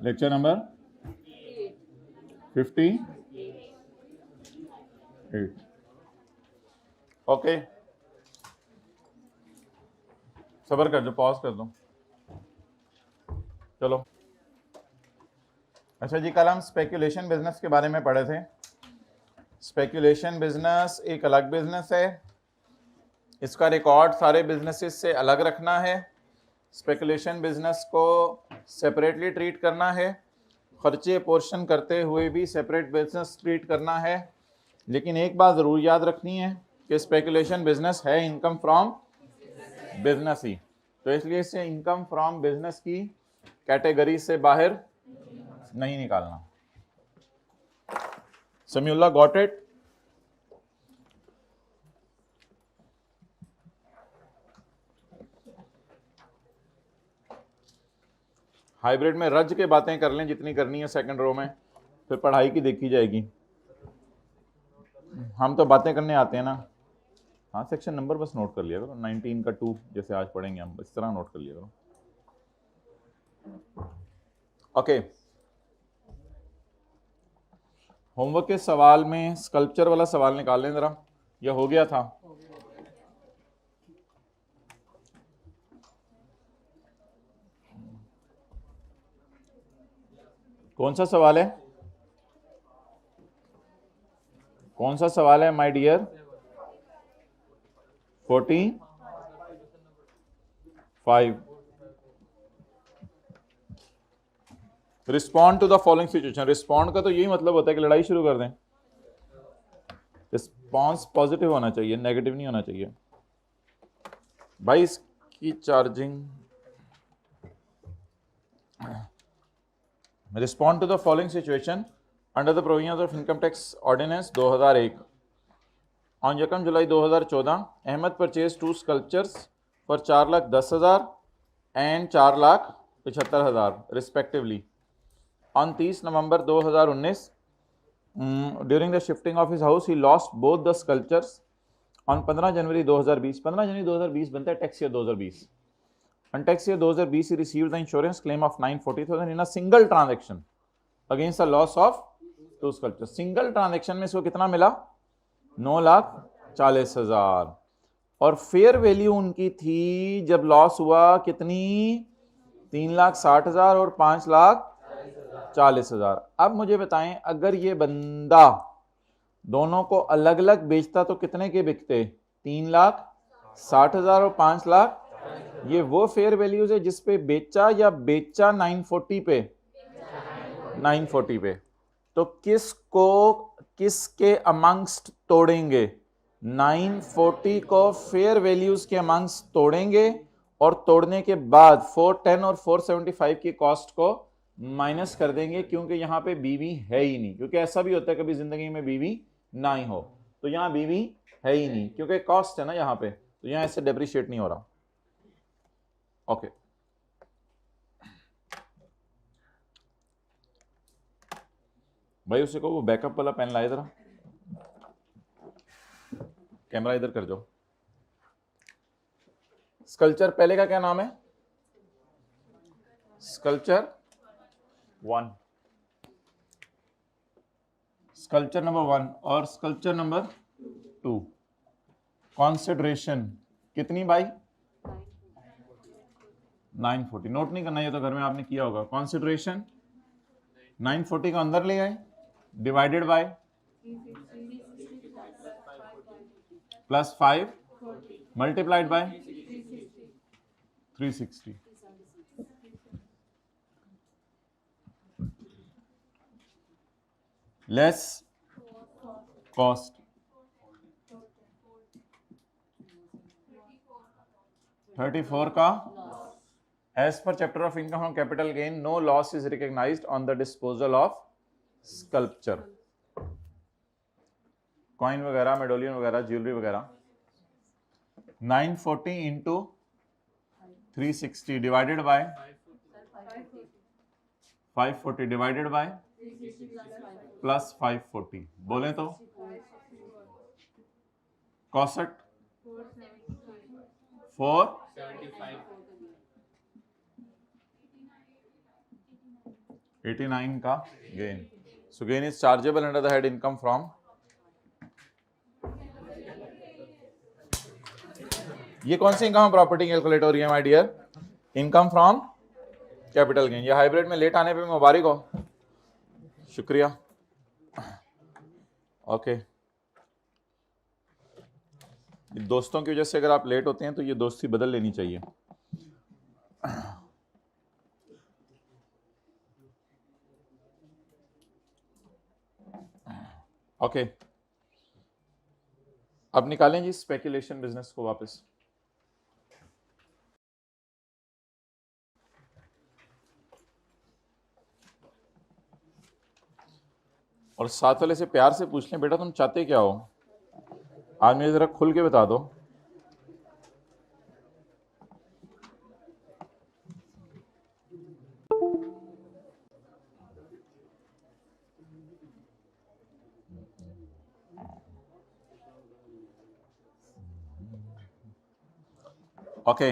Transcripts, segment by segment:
Lecture number 58। Okay, सबर कर दो, पॉज कर दो। चलो, अच्छा जी, कल हम स्पेकुलेशन बिजनेस के बारे में पढ़े थे। स्पेकुलेशन बिजनेस एक अलग बिजनेस है, इसका रिकॉर्ड सारे बिजनेसेस से अलग रखना है। स्पेकुलेशन बिजनेस को सेपरेटली ट्रीट करना है, खर्चे पोर्शन करते हुए भी सेपरेट बिजनेस ट्रीट करना है। लेकिन एक बात ज़रूर याद रखनी है कि स्पेकुलेशन बिजनेस है इनकम फ्रॉम बिजनेस ही, तो इसलिए इसे इनकम फ्रॉम बिजनेस की कैटेगरी से बाहर नहीं निकालना। Samiullah got it? हाइब्रिड में रज के बातें कर लें जितनी करनी है सेकंड रो में, फिर पढ़ाई की देखी जाएगी। हम तो बातें करने आते हैं ना। हाँ, सेक्शन नंबर बस नोट कर लिया करो, 19 का 2 जैसे आज पढ़ेंगे हम, इस तरह नोट कर लिया करो। ओके, होमवर्क के सवाल में स्कल्पचर वाला सवाल निकाल लें जरा, यह हो गया था? कौन सा सवाल है? कौन सा सवाल है my dear? 45। Respond to the following situation. Respond का तो यही मतलब होता है कि लड़ाई शुरू कर दें। रिस्पॉन्स पॉजिटिव होना चाहिए, नेगेटिव नहीं होना चाहिए। भाई इसकी charging. Respond to the following situation under the provisions of income tax ordinance 2001। On यकम July 2014 Ahmad purchase 2 sculptures for 4,10,000 and 4,75,000 respectively. On 30 November 2019 during the shifting of his house he lost both the sculptures. On 15 जनवरी 2020, 15 जनवरी 2020 बनता है tax year 2020। On tax year 2020 he received the insurance claim of 940,000 in a single transaction against the loss of 2 sculptures। Single transaction में इसको कितना मिला? 9,40,000। और fair value उनकी थी जब लॉस हुआ कितनी? 3,60,000 और 5,40,000। अब मुझे बताएं, अगर ये बंदा दोनों को अलग अलग बेचता तो कितने के बिकते? 3,60,000 और 5 लाख। ये वो फेयर वैल्यूज है जिस पे बेचा, या बेचा 940 पे? 940 पे। तो किसके अमंगस्ट तोड़ेंगे? 940 को फेयर वैल्यूज के अमंगस्ट तोड़ेंगे, और तोड़ने के बाद 410 और 475 की कॉस्ट को माइनस कर देंगे, क्योंकि यहां पे बीवी है ही नहीं। क्योंकि ऐसा भी होता है कभी जिंदगी में बीवी ना ही हो, तो यहां बीवी है ही नहीं क्योंकि कॉस्ट है ना यहां पे, तो यहां ऐसे डेप्रिशिएट नहीं हो रहा। ओके, भाई उसे को वो बैकअप वाला पेन लाए जरा, कैमरा इधर कर जाओ। स्कल्पचर पहले का क्या नाम है? स्कल्पचर 1, स्कल्पचर नंबर 1 और स्कल्पचर नंबर 2। कॉन्सिडरेशन कितनी भाई? 940। नोट नहीं करना, ये तो घर में आपने किया होगा। कॉन्सिडरेशन 940 को अंदर ले आए, divided by +5 multiplied by 360। Less cost 34 का as per chapter of income from capital gain no loss is recognized on the disposal of sculpture. Coin वगैरह, मेडोलियन वगैरह, ज्वेलरी वगैरह। 940 into 360 divided by 540 divided by +540। बोले तो cost 4 89 का gain. So gain is chargeable under the head income from. ये कौन सी income property calculate हो रही है my dear? Income from capital gain. ये हाइब्रिड में लेट आने पे मुबारक हो, शुक्रिया. ओके, दोस्तों की वजह से अगर आप लेट होते हैं तो ये दोस्ती बदल लेनी चाहिए. ओके, अब निकालें जी स्पेकुलेशन बिजनेस को वापस. और साथ वाले से प्यार से पूछ लें, बेटा तुम चाहते क्या हो? आज मुझे जरा खुल के बता दो. ओके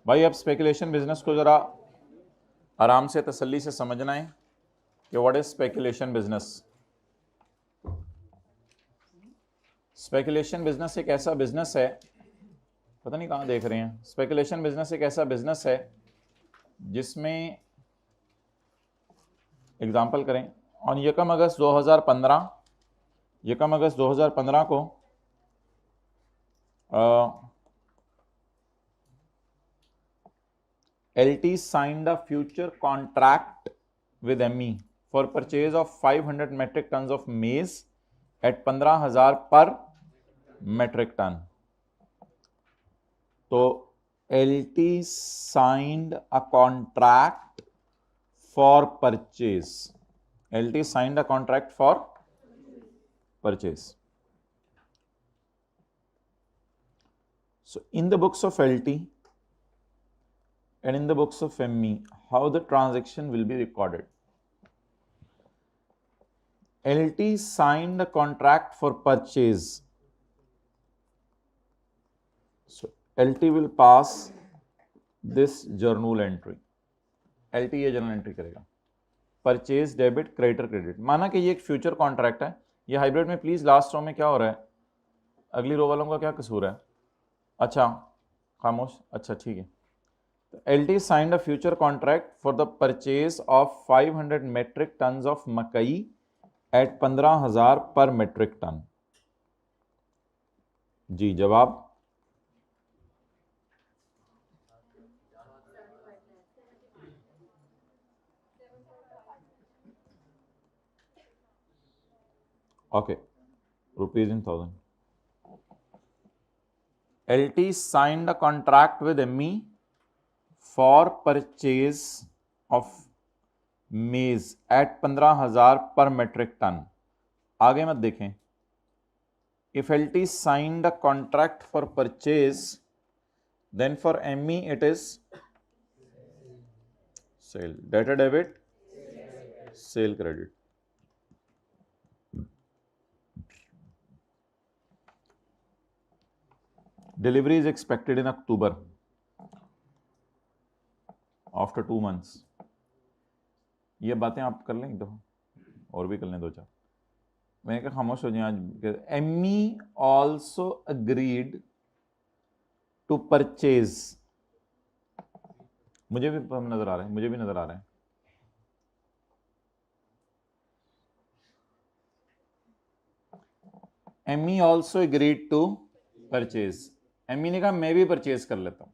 भाई, अब स्पेकुलेशन बिजनेस को जरा आराम से तसल्ली से समझना है कि what is speculation business. Speculation business एक ऐसा बिजनेस है, पता नहीं कहाँ देख रहे हैं. स्पेकुलेशन बिजनेस एक ऐसा बिजनेस है जिसमें एग्जांपल करें, ऑन 1 अगस्त 2015 को LT signed a future contract with ME for purchase of 500 metric tons of maize at 15,000 per metric ton. तो LT signed a contract for purchase. LT signed a contract for purchase. So in the books of LT and in the books of ME, how the transaction will be recorded? LT signed a contract for purchase. So LT will pass this journal entry. LT ये journal entry करेगा. Purchase debit, creditor credit. माना कि ये एक future contract है. ये hybrid में please last row में क्या हो रहा है? अगली रो वालों का क्या कसूर है? अच्छा खामोश, अच्छा ठीक है. LT signed a future contract for the purchase of 500 metric tons of मकई at 15,000 per metric ton. जी जवाब? Okay, rupees in 1000. LT signed a contract with ME for purchase of maize at 15,000 per metric ton. आगे मत देखें. If LT signed a contract for purchase, then for ME it is sale. Debtor debit, sale credit. Delivery is expected in October. After 2 months. ये बातें आप कर लें एक दफा, और भी कर लें 2-4. मैंने कहा खामोश हो जाए आज. Amy also agreed to purchase. मुझे भी नजर आ रहा है, मुझे भी नजर आ रहा है. Amy also agreed to purchase. Amy ने कहा मैं भी परचेज कर लेता हूं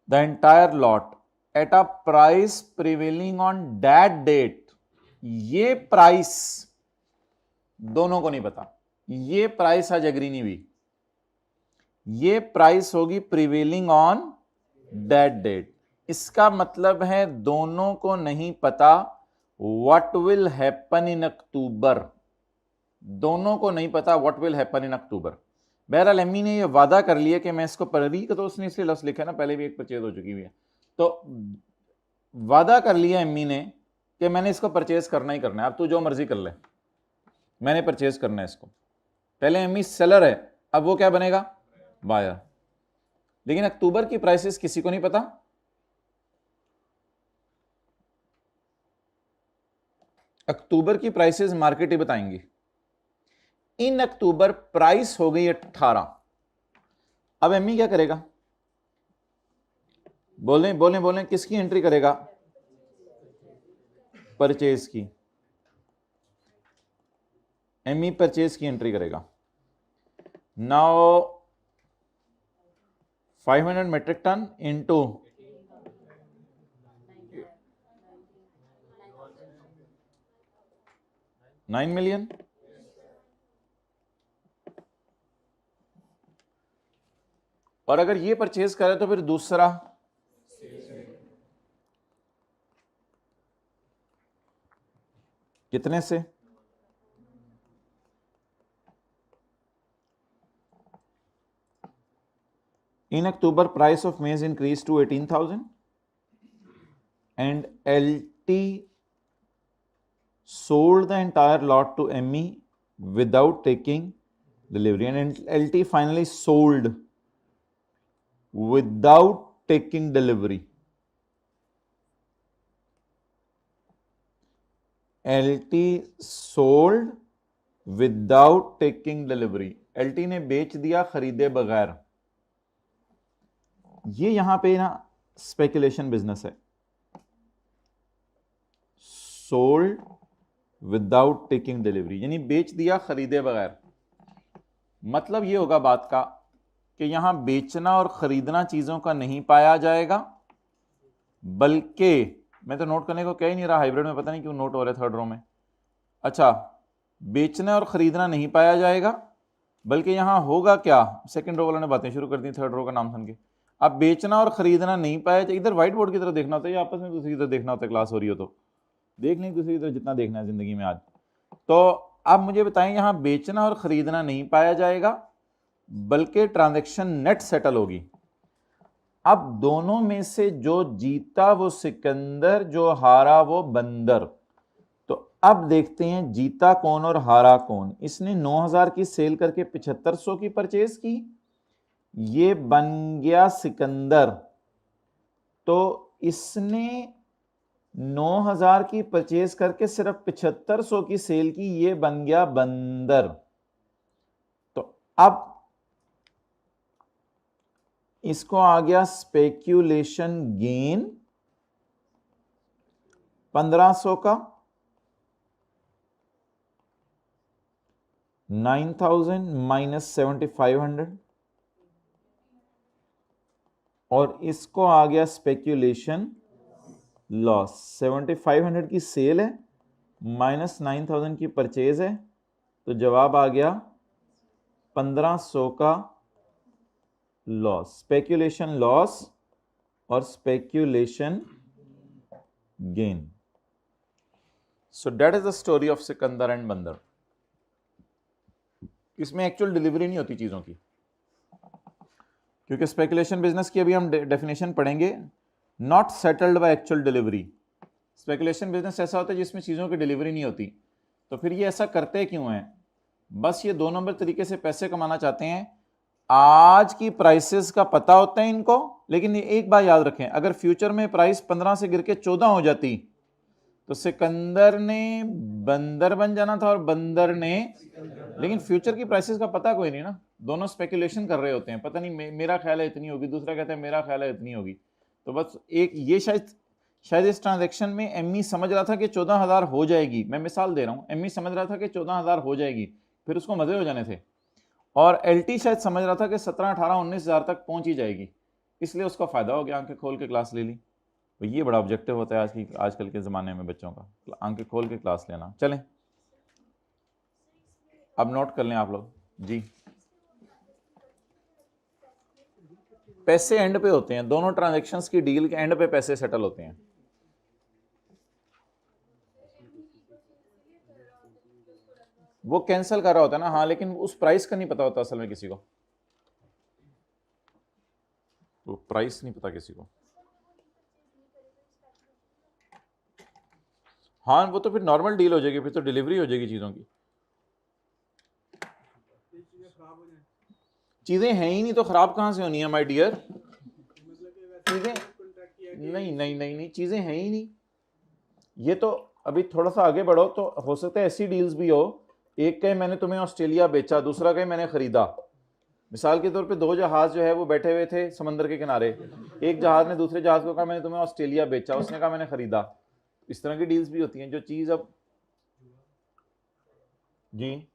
the entire lot at a price prevailing on that date. ये प्राइस दोनों को नहीं पता. ये प्राइस आज एग्री नहीं हुई. ये प्राइस होगी प्रिवेलिंग ऑन दैट डेट. इसका मतलब है दोनों को नहीं पता व्हाट विल हैपन इन अक्टूबर. दोनों को नहीं पता व्हाट विल हैपन इन अक्टूबर. बहरहाल एमी ने ये वादा कर लिया कि मैं इसको पढ़ का, तो उसने इसलिए लफ्ज़ लिखा ना, पहले भी एक परचेज हो चुकी हुई है. तो वादा कर लिया एमी ने कि मैंने इसको परचेज करना ही करना है. अब तू जो मर्जी कर ले, मैंने परचेज करना है इसको. पहले एमी सेलर है, अब वो क्या बनेगा? बायर. लेकिन अक्टूबर की प्राइसेस किसी को नहीं पता. अक्टूबर की प्राइसेस मार्केट ही बताएंगी। इन अक्टूबर प्राइस हो गई 18। अब एमई क्या करेगा? बोलें बोलें बोलें, किसकी एंट्री करेगा? परचेज की। एमई परचेज की एंट्री करेगा। Now 500 metric ton into 9 million. और अगर ये परचेज करे तो फिर दूसरा कितने से? In October, price of maize increased to 18,000 and LT sold the entire lot to ME without taking delivery, and LT finally sold without taking delivery. LT sold without taking delivery. LT ने बेच दिया खरीदे बगैर। ये यहां पे ना speculation business है। सोल्ड विदाउट टेकिंग डिलीवरी, यानी बेच दिया खरीदे बगैर। मतलब ये होगा बात का कि यहां बेचना और खरीदना चीजों का नहीं पाया जाएगा, बल्कि मैं तो नोट करने को कह ही नहीं रहा, हाइब्रिड में पता नहीं क्यों नोट हो रहा है थर्ड रो में। अच्छा, बेचना और खरीदना नहीं पाया जाएगा, बल्कि यहां होगा क्या? सेकंड रो वालों ने बातें शुरू कर दी थर्ड रो का नाम सुन के। अब बेचना और खरीदना नहीं पाया जाए, इधर व्हाइट बोर्ड की तरफ देखना होता है या आपस में दूसरी की तरफ देखना होता है? क्लास हो रही हो तो देख लें दूसरी की तरफ, जितना देखना है जिंदगी में आज। तो अब मुझे बताएं, यहां बेचना और खरीदना नहीं पाया जाएगा, बल्कि ट्रांजैक्शन नेट सेटल होगी। अब दोनों में से जो जीता वो सिकंदर, जो हारा वो बंदर। तो अब देखते हैं जीता कौन और हारा कौन। इसने 9000 की सेल करके 7500 की परचेज की, ये बन गया सिकंदर। तो इसने 9000 की परचेज करके सिर्फ 7500 की सेल की, ये बन गया बंदर। तो अब इसको आ गया स्पेक्यूलेशन गेन 1500 का, 9000 माइनस 7500, और इसको आ गया स्पेक्यूलेशन लॉस। 7500 की सेल है माइनस 9000 की परचेज है, तो जवाब आ गया 1500 का लॉस। स्पेक्यूलेशन लॉस और speculation gain. So that is the story of Sikandar and बंदर। इसमें एक्चुअल डिलीवरी नहीं होती चीजों की, क्योंकि स्पेकुलेशन बिजनेस की अभी हम डेफिनेशन पढ़ेंगे। Not settled by actual delivery. Speculation business ऐसा होता है जिसमें चीज़ों की डिलीवरी नहीं होती। तो फिर ये ऐसा करते क्यों हैं? बस ये 2 नंबर तरीके से पैसे कमाना चाहते हैं। आज की प्राइसेस का पता होता है इनको, लेकिन एक बात याद रखें, अगर फ्यूचर में प्राइस 15 से गिर के 14 हो जाती तो सिकंदर ने बंदर बन जाना था और बंदर ने, लेकिन फ्यूचर की प्राइसेस का पता कोई नहीं ना, दोनों स्पेकुलेशन कर रहे होते हैं। पता नहीं मेरा ख्याल है इतनी होगी, दूसरा कहता है मेरा ख्याल है इतनी होगी। तो बस एक ये शायद इस ट्रांजैक्शन में एमई समझ रहा था कि 14000 हो जाएगी। मैं मिसाल दे रहा हूं, एमई समझ रहा था कि 14000 हो जाएगी, फिर उसको मजे हो जाने थे। और एलटी शायद समझ रहा था कि 17, 18, 19000 तक पहुंच ही जाएगी, इसलिए उसका फायदा हो गया, आंखें खोल के क्लास ले ली। तो ये बड़ा ऑब्जेक्टिव होता है आजकल के ज़माने में बच्चों का, आंखें खोल के क्लास लेना। चलें अब नोट कर लें आप लोग जी। पैसे एंड पे होते हैं, दोनों ट्रांजैक्शंस की डील के एंड पे पैसे सेटल होते हैं। वो कैंसिल कर रहा होता है ना, हाँ, लेकिन उस प्राइस का नहीं पता होता असल में किसी को, वो प्राइस नहीं पता किसी को। हाँ, वो तो फिर नॉर्मल डील हो जाएगी, फिर तो डिलीवरी हो जाएगी चीज़ों की। चीज़ें हैं ही नहीं तो ख़राब कहाँ से होनी है माय डियर? चीज़ें नहीं नहीं नहीं नहीं, चीज़ें हैं ही नहीं। ये तो अभी थोड़ा सा आगे बढ़ो तो हो सकता है ऐसी डील्स भी हो, एक कहीं मैंने तुम्हें ऑस्ट्रेलिया बेचा, दूसरा कहीं मैंने खरीदा। मिसाल के तौर पे दो जहाज जो है वो बैठे हुए थे समंदर के किनारे, एक जहाज ने दूसरे जहाज को कहा मैंने तुम्हें ऑस्ट्रेलिया बेचा, उसने कहा मैंने खरीदा। इस तरह की डील्स भी होती हैं जो चीज अब जी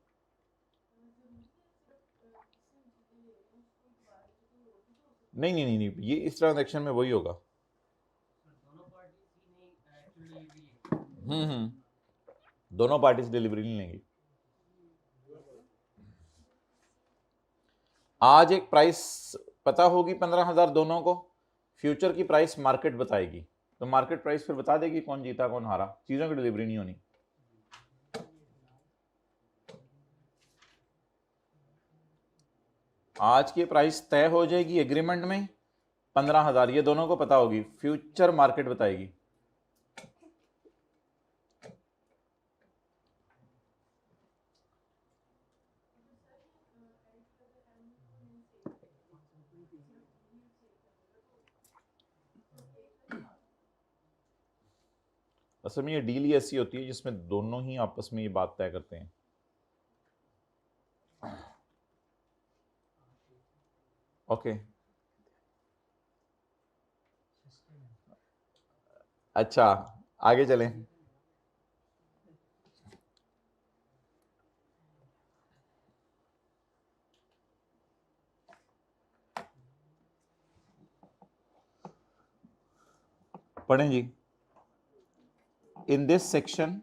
नहीं नहीं नहीं, नहीं ये इस ट्रांजैक्शन में वही होगा। दोनों पार्टीज डिलीवरी नहीं लेंगी। आज एक प्राइस पता होगी 15,000 दोनों को, फ्यूचर की प्राइस मार्केट बताएगी, तो मार्केट प्राइस फिर बता देगी कौन जीता कौन हारा, चीजों की डिलीवरी नहीं होनी। आज की प्राइस तय हो जाएगी एग्रीमेंट में 15,000, ये दोनों को पता होगी, फ्यूचर मार्केट बताएगी। असल में ये डील ही ऐसी होती है जिसमें दोनों ही आपस में ये बात तय करते हैं। ओके अच्छा, आगे चलें। पढ़ें जी। इन दिस सेक्शन,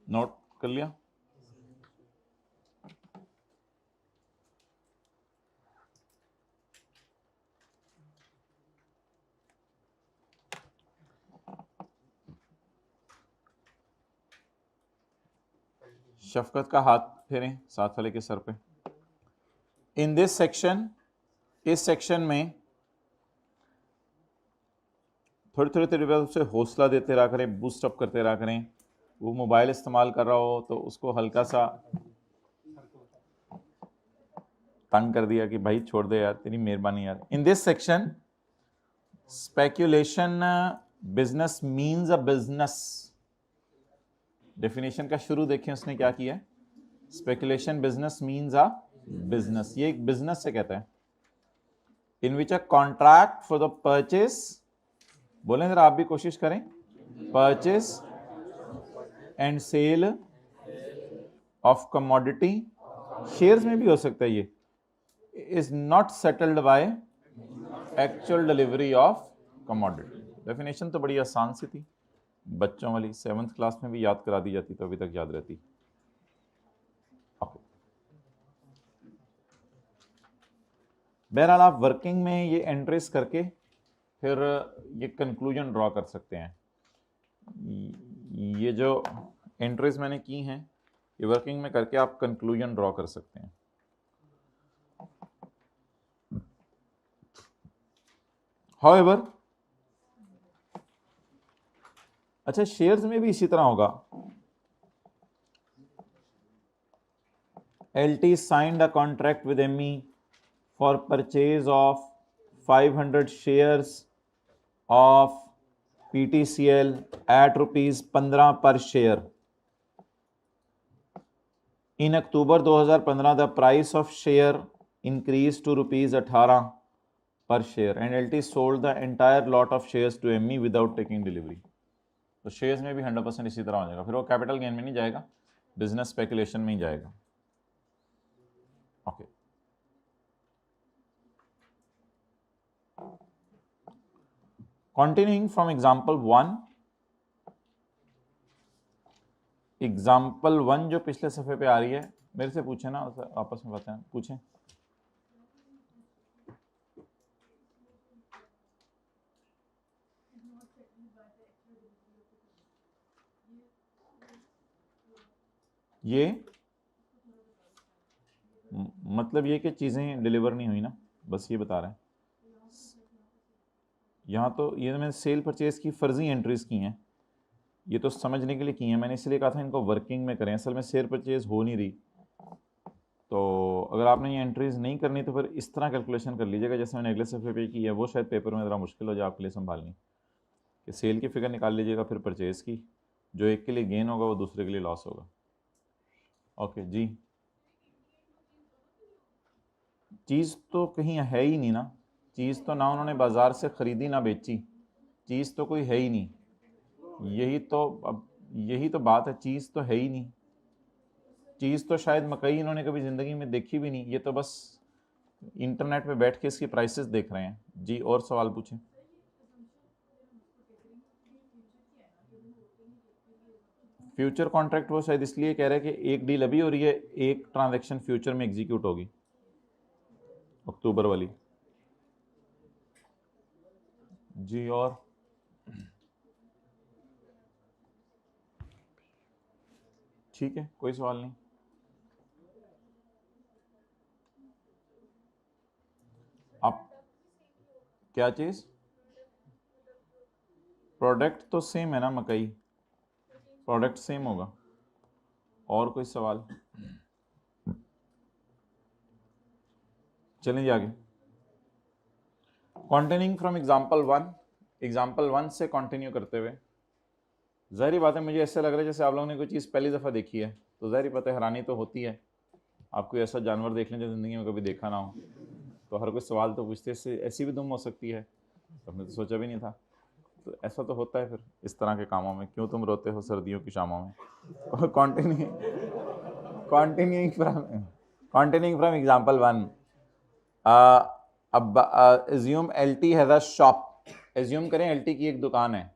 नोट कर लिया। शफकत का हाथ फेरें साथ वाले के सर पे। इन दिस सेक्शन, इस सेक्शन में थोड़ी थोड़ी देर बाद उसे हौसला देते रहा करें, बूस्ट अप करते रहा करें। वो मोबाइल इस्तेमाल कर रहा हो तो उसको हल्का सा तंग कर दिया कि भाई छोड़ दे यार, तेरी मेहरबानी यार। In this section speculation business means a business. Definition का शुरू देखें उसने क्या किया, speculation business means a business, ये एक बिजनेस से कहता है। In which a contract for the purchase, बोलें जरा आप भी कोशिश करें, purchase and sale of commodity, shares में भी हो सकता है ये, is not settled by actual delivery of commodity. Definition तो बड़ी आसान सी थी, बच्चों वाली, 7th क्लास में भी याद करा दी जाती तो अभी तक याद रहती। बहरहाल आप वर्किंग में ये एंट्रीज करके फिर ये कंक्लूजन ड्रॉ कर सकते हैं। ये जो एंट्रीज मैंने की हैं ये वर्किंग में करके आप कंक्लूजन ड्रॉ कर सकते हैं। हाउएवर, अच्छा शेयर्स में भी इसी तरह होगा। LT signed a contract with ME for purchase of 500 shares of PTCL at ₹15 per share. In October 2015, the price of share increased to ₹18 per share and LT sold the entire lot of shares to ME without taking delivery. तो shares में भी 100% इसी तरह हो जाएगा, फिर वो capital gain में नहीं जाएगा, बिजनेस स्पेकुलेशन में ही जाएगा। Okay continuing from example 1, example 1 जो पिछले सफ़े पे आ रही है, मेरे से पूछे ना, आपस में बताएं, पूछें। ये मतलब ये कि चीज़ें डिलीवर नहीं हुई ना, बस ये बता रहे हैं। यहाँ तो ये मैंने सेल परचेज की फर्जी एंट्रीज की हैं, ये तो समझने के लिए की हैं मैंने, इसलिए कहा था इनको वर्किंग में करें, असल में सेल परचेज हो नहीं रही। तो अगर आपने ये एंट्रीज नहीं करनी तो फिर इस तरह कैलकुलेशन कर लीजिएगा जैसे मैंने अगले सफ़े पे की है, वो शायद पेपर में ज़रा मुश्किल हो जाए आपके लिए संभालनी। कि सेल की फिगर निकाल लीजिएगा, फिर परचेज की, जो एक के लिए गेन होगा वो दूसरे के लिए लॉस होगा। ओके जी, चीज़ तो कहीं है ही नहीं ना, चीज़ तो ना उन्होंने बाज़ार से ख़रीदी ना बेची, चीज़ तो कोई है ही नहीं। यही तो बात है, चीज़ तो है ही नहीं। चीज़ तो शायद मकई इन्होंने कभी ज़िंदगी में देखी भी नहीं, ये तो बस इंटरनेट पे बैठ के इसकी प्राइसेस देख रहे हैं। जी और सवाल पूछें। फ्यूचर कॉन्ट्रैक्ट वो शायद इसलिए कह रहे हैं कि एक डील अभी हो रही है, एक ट्रांजैक्शन फ्यूचर में एग्जीक्यूट होगी, अक्टूबर वाली। जी और ठीक है, कोई सवाल नहीं। आप क्या चीज़, प्रोडक्ट तो सेम है ना, मकई प्रोडक्ट सेम होगा। और कोई सवाल? चलें आगे। कॉन्टिन्यूइंग फ्रॉम एग्जाम्पल वन से कंटिन्यू करते हुए, ज़ाहिर बात है मुझे ऐसा लग रहा है जैसे आप लोगों ने कोई चीज़ पहली दफ़ा देखी है, तो ज़ाहिर बात है हैरानी तो होती है। आप कोई ऐसा जानवर देख लें जो ज़िंदगी में कभी देखा ना हो, तो हर कोई सवाल तो पूछते से ऐसी भी दुम हो सकती है, हमने तो सोचा भी नहीं था। तो ऐसा तो होता है फिर इस तरह के कामों में, क्यों तुम रोते हो सर्दियों की शामों में। कॉन्टिन्यूइंग फ्रॉम एग्जाम्पल वन, अब assume LT has a shop, assume करें एलटी की एक दुकान है,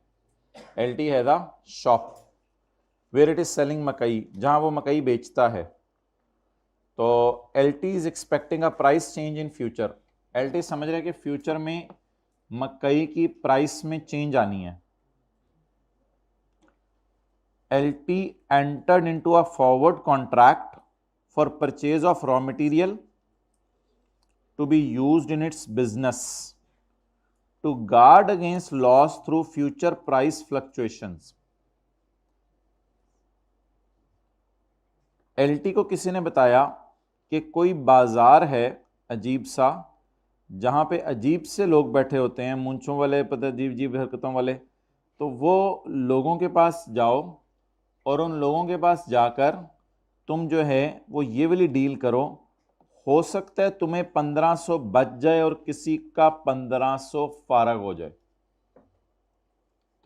LT has a shop where it is selling मकई, जहां वो मकई बेचता है। तो LT is expecting a price change in future, LT समझ रहे कि फ्यूचर में मकई की प्राइस में चेंज आनी है। LT entered into a forward contract for purchase of raw material to be used in its business to guard against loss through future price fluctuations. LT को किसी ने बताया कि कोई बाजार है अजीब सा, जहां पे अजीब से लोग बैठे होते हैं, मूंछों वाले, पता अजीब अजीब हरकतों वाले। तो वो लोगों के पास जाओ और उन लोगों के पास जाकर तुम जो है वो ये वाली डील करो, हो सकता है तुम्हें 1500 बच जाए और किसी का 1500 फारग हो जाए।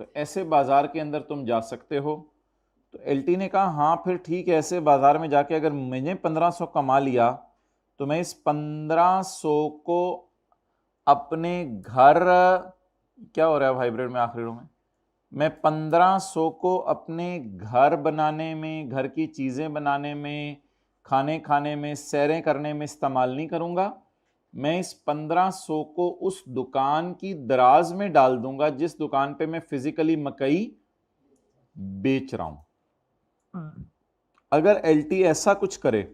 तो ऐसे बाजार के अंदर तुम जा सकते हो। तो एलटी ने कहा हाँ फिर ठीक है, ऐसे बाजार में जाके अगर मैंने 1500 कमा लिया तो मैं इस 1500 को अपने घर, क्या हो रहा है हाइब्रिड में आखिरी में, मैं 1500 को अपने घर बनाने में, घर की चीज़ें बनाने में, खाने खाने में, सैरें करने में इस्तेमाल नहीं करूँगा। मैं इस 1500 को उस दुकान की दराज में डाल दूंगा जिस दुकान पे मैं फिजिकली मकई बेच रहा हूं। अगर एलटी ऐसा कुछ करे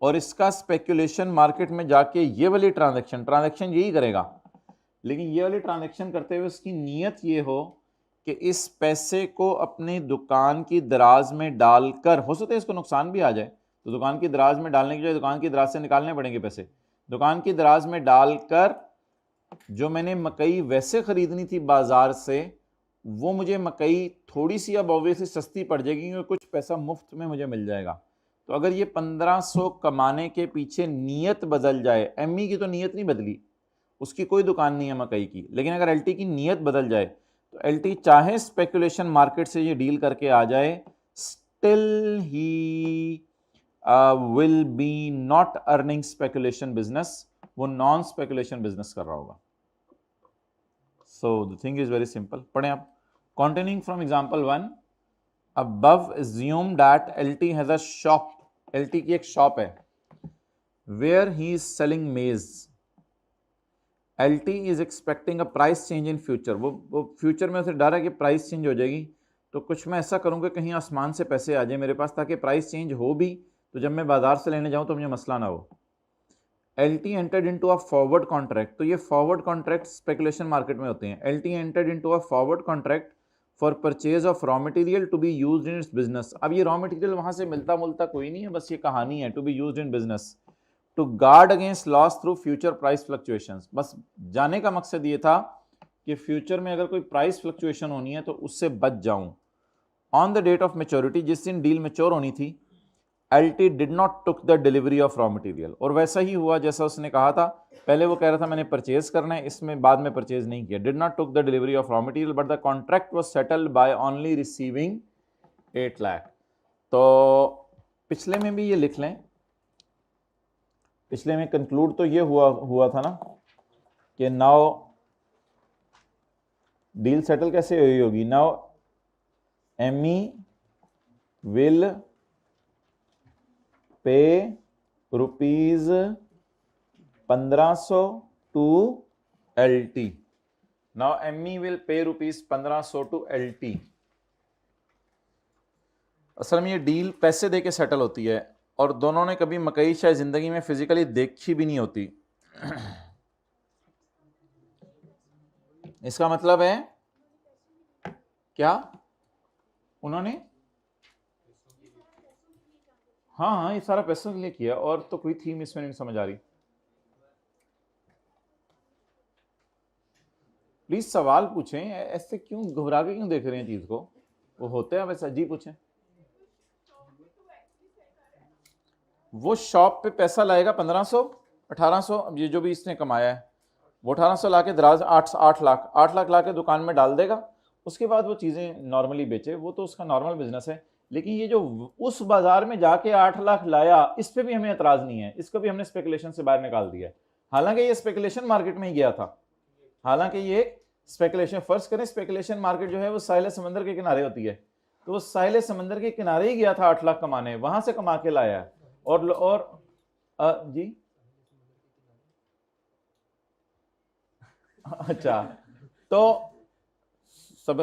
और इसका स्पेकुलेशन मार्केट में जाके ये वाली ट्रांजैक्शन यही करेगा, लेकिन ये वाली ट्रांजैक्शन करते हुए उसकी नीयत ये हो कि इस पैसे को अपनी दुकान की दराज में डालकर, हो सकता है इसको नुकसान भी आ जाए, तो दुकान की दराज में डालने के लिए दुकान की दराज से निकालने पड़ेंगे पैसे, दुकान की दराज में डालकर जो मैंने मकई वैसे खरीदनी थी बाजार से, वो मुझे मकई थोड़ी सी अब ऑब्वियसली सस्ती पड़ जाएगी क्योंकि कुछ पैसा मुफ्त में मुझे मिल जाएगा। तो अगर ये 1500 कमाने के पीछे नीयत बदल जाए, एमई की तो नीयत नहीं बदली, उसकी कोई दुकान नहीं है मकई की, लेकिन अगर एलटी की नीयत बदल जाए तो एलटी चाहे स्पेकुलेशन मार्केट से ये डील करके आ जाए, still he will be not earning speculation business, वो नॉन स्पेकुलेशन बिजनेस कर रहा होगा। So the thing is very simple. पढ़ें आप। Continuing from example one, above assume that LT has a shop, LT की एक शॉप है, where he is selling maize, LT is expecting a price change in future, वो future में उसे डर है कि प्राइस चेंज हो जाएगी, तो कुछ मैं ऐसा करूँगा कहीं आसमान से पैसे आ जाए मेरे पास ताकि प्राइस चेंज हो भी तो जब मैं बाजार से लेने जाऊँ तो मुझे मसला ना हो। LT entered into a forward contract, तो ये फॉरवर्ड कॉन्ट्रैक्ट स्पेकुलेशन मार्केट में होते हैं। LT entered into a forward contract for purchase of raw material to be used in its business। अब ये रॉ मटेरियल वहां से मिलता मुलता कोई नहीं है, बस ये कहानी है, to be used in business to guard against loss through future price fluctuations। बस जाने का मकसद ये था कि फ्यूचर में अगर कोई प्राइस फ्लक्चुएशन होनी है तो उससे बच जाऊं। On the date of maturity, जिस दिन डील मेच्योर होनी थी, LT did not took the delivery of raw material, और वैसा ही हुआ जैसा उसने कहा था। पहले वो कह रहा था मैंने परचेज करना है, इसमें बाद में परचेज नहीं किया। Did not took the delivery of raw material but the contract was settled by only receiving 8 lakh. तो पिछले में भी ये लिख लें, पिछले में कंक्लूड तो ये हुआ था ना कि नाउ डील सेटल कैसे हुई होगी। Now Amy will pay rupees 1500 to LT। Now Amy will pay rupees 1500 to LT। असल में ये डील पैसे दे के सेटल होती है और दोनों ने कभी मकई शायद जिंदगी में फिजिकली देखी भी नहीं होती। इसका मतलब है क्या उन्होंने, हाँ ये सारा पैसों के लिए किया, और तो कोई थीम इसमें नहीं समझ आ रही। प्लीज सवाल पूछें, ऐसे क्यों घबरा के क्यों देख रहे हैं चीज को, वो होते हैं वैसा। जी पूछें। वो शॉप पे पैसा लाएगा 1500 1800, ये जो भी इसने कमाया है वो 1800 लाके दराज 8 लाख लाके दुकान में डाल देगा। उसके बाद वो चीज़ें नॉर्मली बेचे, वो तो उसका नॉर्मल बिजनेस है। लेकिन ये जो उस बाजार में जाके 8 लाख लाया, इस पे भी हमें एतराज नहीं है, इसको भी हमने स्पेकुलेशन से बाहर निकाल दिया है। हालांकि ये स्पेकुलेशन मार्केट में ही गया था, हालांकि ये स्पेकुलेशन, फर्ज करें स्पेकुलेशन मार्केट जो है वो साहिल समंदर के किनारे होती है, तो वो साहिल समंदर के किनारे ही गया था 8 लाख कमाने, वहां से कमा के लाया है। और जी अच्छा, तो सब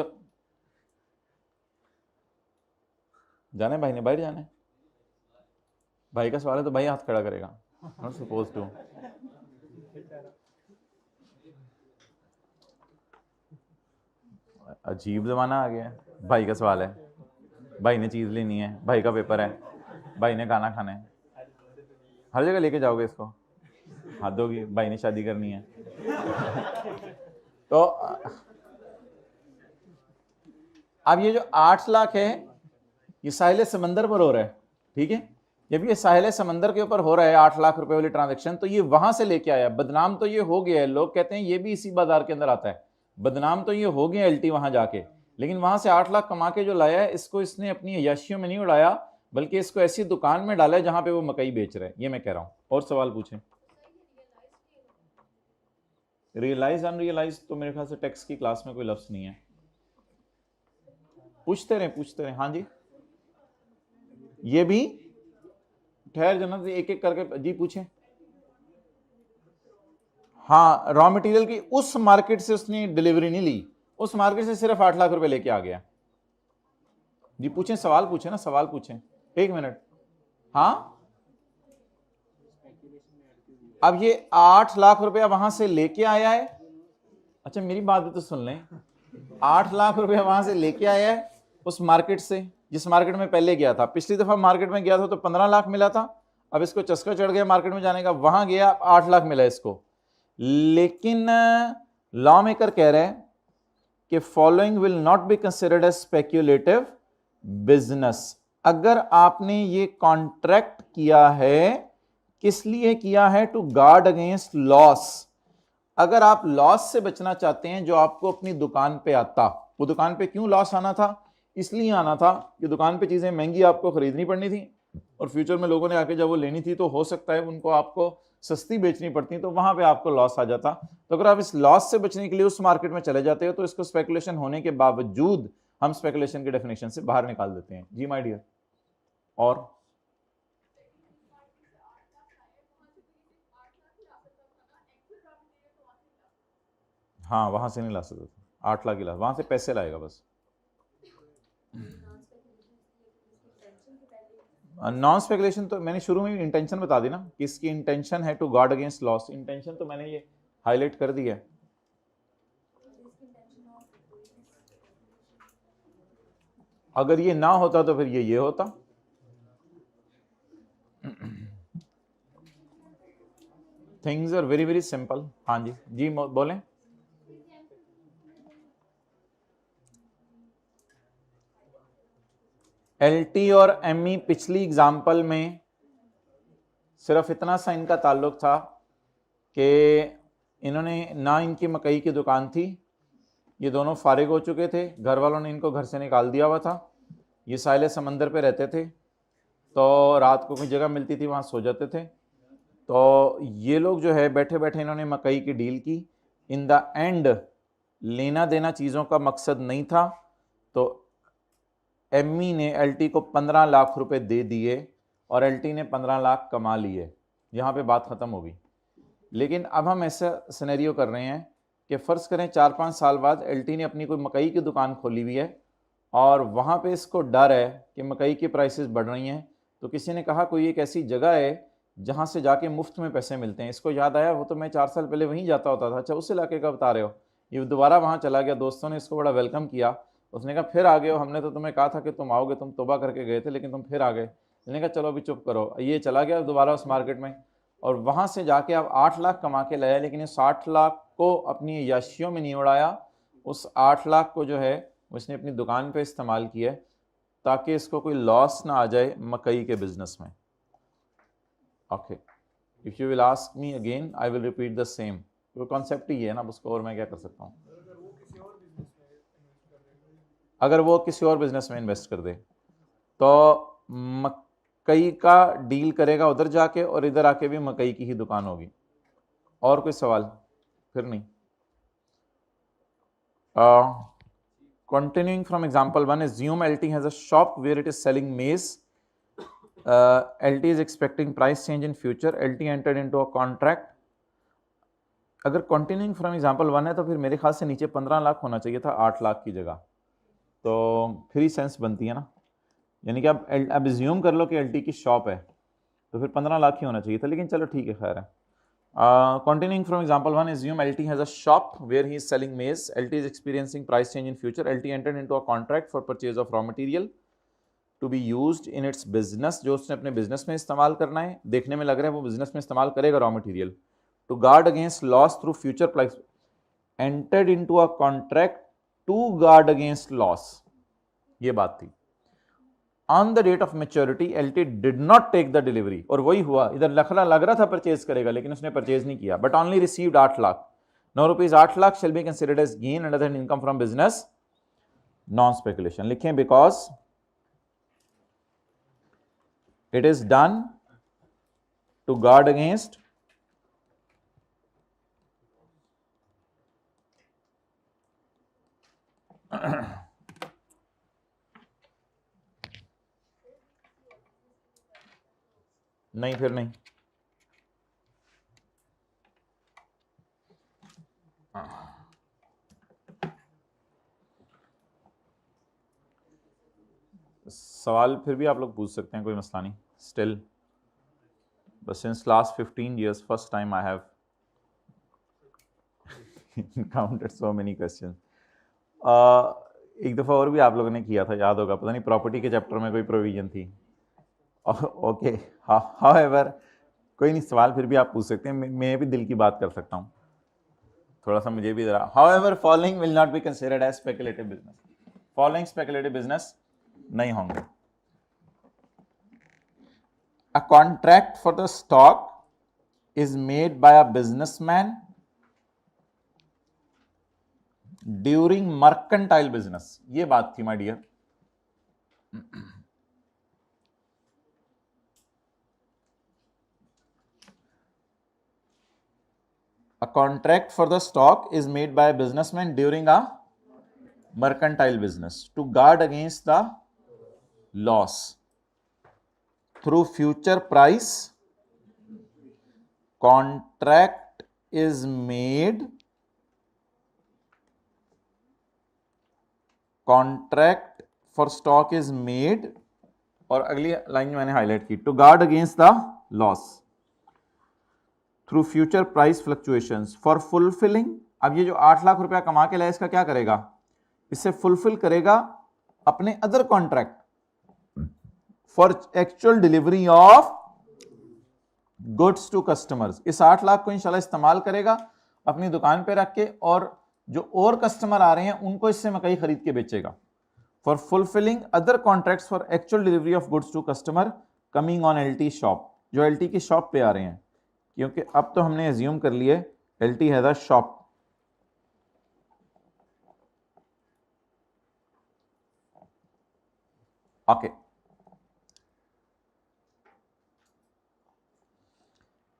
जाने भाई ने बाहर जाना है, भाई का सवाल है तो भाई हाथ खड़ा करेगा। Not suppose to. अजीब जमाना आ गया है, भाई का सवाल है, भाई ने चीज लेनी है, भाई का पेपर है, भाई ने खाना खाना है, हर जगह लेके जाओगे इसको, हद होगी, भाई ने शादी करनी है। तो अब ये जो 8 लाख है ये साहिल समंदर पर हो रहा है, ठीक है। जब ये साहिल समंदर के ऊपर हो रहा है 8 लाख रुपए वाली ट्रांजैक्शन, तो ये वहां से लेके आया। बदनाम तो ये हो गया है, लोग कहते हैं ये भी इसी बाजार के अंदर आता है। बदनाम तो ये हो गया LT वहां जाके, लेकिन वहां से 8 लाख कमा के जो लाया है, इसको इसने अपनी अय्याशियों में नहीं उड़ाया, बल्कि इसको ऐसी दुकान में डाला है जहां पे वो मकई बेच रहे हैं। ये मैं कह रहा हूं। और सवाल पूछें। रियलाइज अनरियलाइज तो मेरे ख्याल से टैक्स की क्लास में कोई लफ्ज नहीं है। पूछते रहे। हाँ जी, ये भी ठहर जाना, एक एक करके जी पूछें। हाँ, रॉ मटेरियल की उस मार्केट से उसने डिलीवरी नहीं ली, उस मार्केट से सिर्फ 8 लाख रुपए लेके आ गया। जी पूछें, सवाल पूछें ना, सवाल पूछें। 1 मिनट। हाँ, अब ये 8 लाख रुपया वहां से लेके आया है। अच्छा मेरी बात भी तो सुन लें। 8 लाख रुपया वहां से लेके आया है उस मार्केट से, जिस मार्केट में पहले गया था। पिछली दफा मार्केट में गया था तो 15 लाख मिला था, अब इसको चस्का चढ़ गया मार्केट में जाने का, वहां गया 8 लाख मिला इसको। लेकिन लॉ मेकर कह रहे हैं कि following will not be considered as speculative business. अगर आपने ये कॉन्ट्रैक्ट किया है, किस लिए किया है? To guard against loss. अगर आप लॉस से बचना चाहते हैं जो आपको अपनी दुकान पे आता, वो दुकान पे क्यों लॉस आना था? इसलिए आना था कि दुकान पे चीजें महंगी आपको खरीदनी पड़नी थी, और फ्यूचर में लोगों ने आके जब वो लेनी थी तो हो सकता है उनको आपको सस्ती बेचनी पड़ती, तो वहां पे आपको लॉस आ जाता। तो अगर आप इस लॉस से बचने के लिए उस मार्केट में चले जाते हो तो इसको स्पेकुलेशन होने के बावजूद हम स्पेकुलेशन के डेफिनेशन से बाहर निकाल देते हैं। जी माय डियर। और हाँ, वहां से नहीं ला सकते, 8 लाख की ला, वहां से पैसे लाएगा बस। नॉन स्पेकुलेशन तो मैंने शुरू में इंटेंशन बता दी ना कि इसकी इंटेंशन है to guard against loss. Intention तो मैंने ये हाईलाइट कर दिया है। अगर ये ना होता तो फिर ये होता। Things are very very simple. हाँ जी, जी बोलें। एलटी और एमई पिछली एग्जाम्पल में सिर्फ इतना सा इनका ताल्लुक था कि इन्होंने ना इनकी मकई की दुकान थी, ये दोनों फारिग हो चुके थे, घर वालों ने इनको घर से निकाल दिया हुआ था, ये साहिल समंदर पे रहते थे, तो रात को कोई जगह मिलती थी वहाँ सो जाते थे। तो ये लोग जो है बैठे बैठे इन्होंने मकई की डील की। इन द एंड लेना देना चीज़ों का मकसद नहीं था, तो एमई ने एलटी को 15 लाख रुपए दे दिए और एलटी ने 15 लाख कमा लिए। यहाँ पे बात ख़त्म होगी। लेकिन अब हम ऐसा सिनेरियो कर रहे हैं कि फ़र्ज़ करें 4-5 साल बाद एलटी ने अपनी कोई मकई की दुकान खोली हुई है और वहाँ पे इसको डर है कि मकई की प्राइसेस बढ़ रही हैं, तो किसी ने कहा कोई एक ऐसी जगह है जहाँ से जाके मुफ्त में पैसे मिलते हैं। इसको याद आया, वो तो मैं 4 साल पहले वहीं जाता होता था। अच्छा, उस इलाके का बता रहे हो? ये दोबारा वहाँ चला गया, दोस्तों ने इसको बड़ा वेलकम किया। उसने कहा फिर आ गए हो, हमने तो तुम्हें कहा था कि तुम आओगे, तुम तौबा करके गए थे लेकिन तुम फिर आ गए। मैंने कहा चलो अभी चुप करो। ये चला गया दोबारा उस मार्केट में और वहाँ से जाके अब 8 लाख कमा के लाया, लेकिन इस 8 लाख को अपनी अय्याशियों में नहीं उड़ाया। उस 8 लाख को जो है उसने अपनी दुकान पे इस्तेमाल किया ताकि इसको कोई लॉस ना आ जाए मकई के बिजनेस में। Okay, if you will ask me again I will repeat the same. तो कॉन्सेप्ट ही है ना, उसको और मैं क्या कर सकता हूँ। अगर वो किसी और बिजनेस में इन्वेस्ट कर दे तो मकई का डील करेगा उधर जाके और इधर आके भी मकई की ही दुकान होगी। और कोई सवाल? फिर नहीं। Continuing from example 1, assume LT has a shop where it is selling maize. LT is expecting price change in future. LT entered into a contract. अगर continuing from example 1 है तो फिर मेरे ख्याल से नीचे 15 लाख होना चाहिए था 8 लाख की जगह, तो फिर ही सेंस बनती है ना। यानी कि अब एज्यूम कर लो कि LT की शॉप है तो फिर 15 लाख ही होना चाहिए था, लेकिन चलो ठीक है, खैर है। Continuing from example 1, assume LT has a shop where he is selling maize. LT is experiencing price change in future. LT entered into a contract for purchase of raw material to be used in its business, जो उसने अपने business में इस्तेमाल करना है। देखने में लग रहा है वो बिजनेस में इस्तेमाल करेगा raw material. To guard against loss through future price, entered into a contract to guard against loss, ये बात थी। On the date of maturity LT did not take the delivery, और वही हुआ, इधर लग रहा था परचेज करेगा लेकिन उसने परचेज नहीं किया, but only received 8 lakh. Now rupees 8 lakh shall be considered as gain under the income from business non speculation. लिखें because it is done to guard against नहीं, फिर नहीं। सवाल फिर भी आप लोग पूछ सकते हैं, कोई मसला नहीं। स्टिल बस since last 15 years first time I have encountered so many questions. एक दफ़ा और भी आप लोगों ने किया था, याद होगा, पता नहीं प्रॉपर्टी के चैप्टर में कोई प्रोविजन थी। ओके, हाउएवर कोई नहीं, सवाल फिर भी आप पूछ सकते हैं, मैं भी दिल की बात कर सकता हूँ थोड़ा सा, मुझे भी जरा। However following will not be considered as speculative business. Following speculative business नहीं होंगे। A contract for the stock is made by a businessman during mercantile business, ये बात थी my dear. A contract for the stock is made by a businessman during a mercantile business to guard against the loss through future price. Contract is made, contract for stock is made, और अगली line मैंने highlight की, to guard against the loss through future price fluctuations for fulfilling. अब ये जो 8 लाख रुपया कमा के लाया, इसका क्या करेगा? इससे फुलफिल करेगा अपने other contract for actual delivery of goods to customers. इस 8 लाख को इंशाल्लाह इस्तेमाल करेगा अपनी दुकान पे रख के, और जो और कस्टमर आ रहे हैं उनको इससे मकई खरीद के बेचेगा। For fulfilling other contracts for actual delivery of goods to customer coming on LT shop, जो एलटी की शॉप पे आ रहे हैं, क्योंकि अब तो हमने एज्यूम कर लिए LT has a shop. Okay,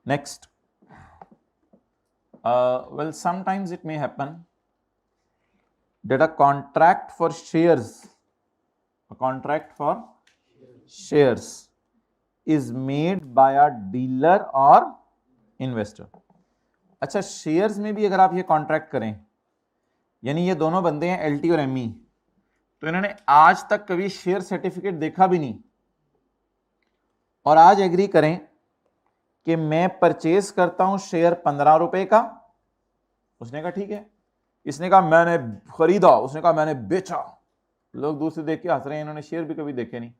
next, well, sometimes it may happen that a contract for shares is made by a dealer or investor. अच्छा, शेयर्स में भी अगर आप ये कॉन्ट्रैक्ट करें, यानी ये दोनों बंदे हैं एलटी और एमई, तो इन्होंने आज तक कभी शेयर सर्टिफिकेट देखा भी नहीं, और आज एग्री करें कि मैं परचेज करता हूं शेयर 15 रुपए का, उसने कहा ठीक है, इसने कहा मैंने खरीदा, उसने कहा मैंने बेचा, लोग दूर से देख के हंस रहे हैं, इन्होंने शेयर भी कभी देखे नहीं,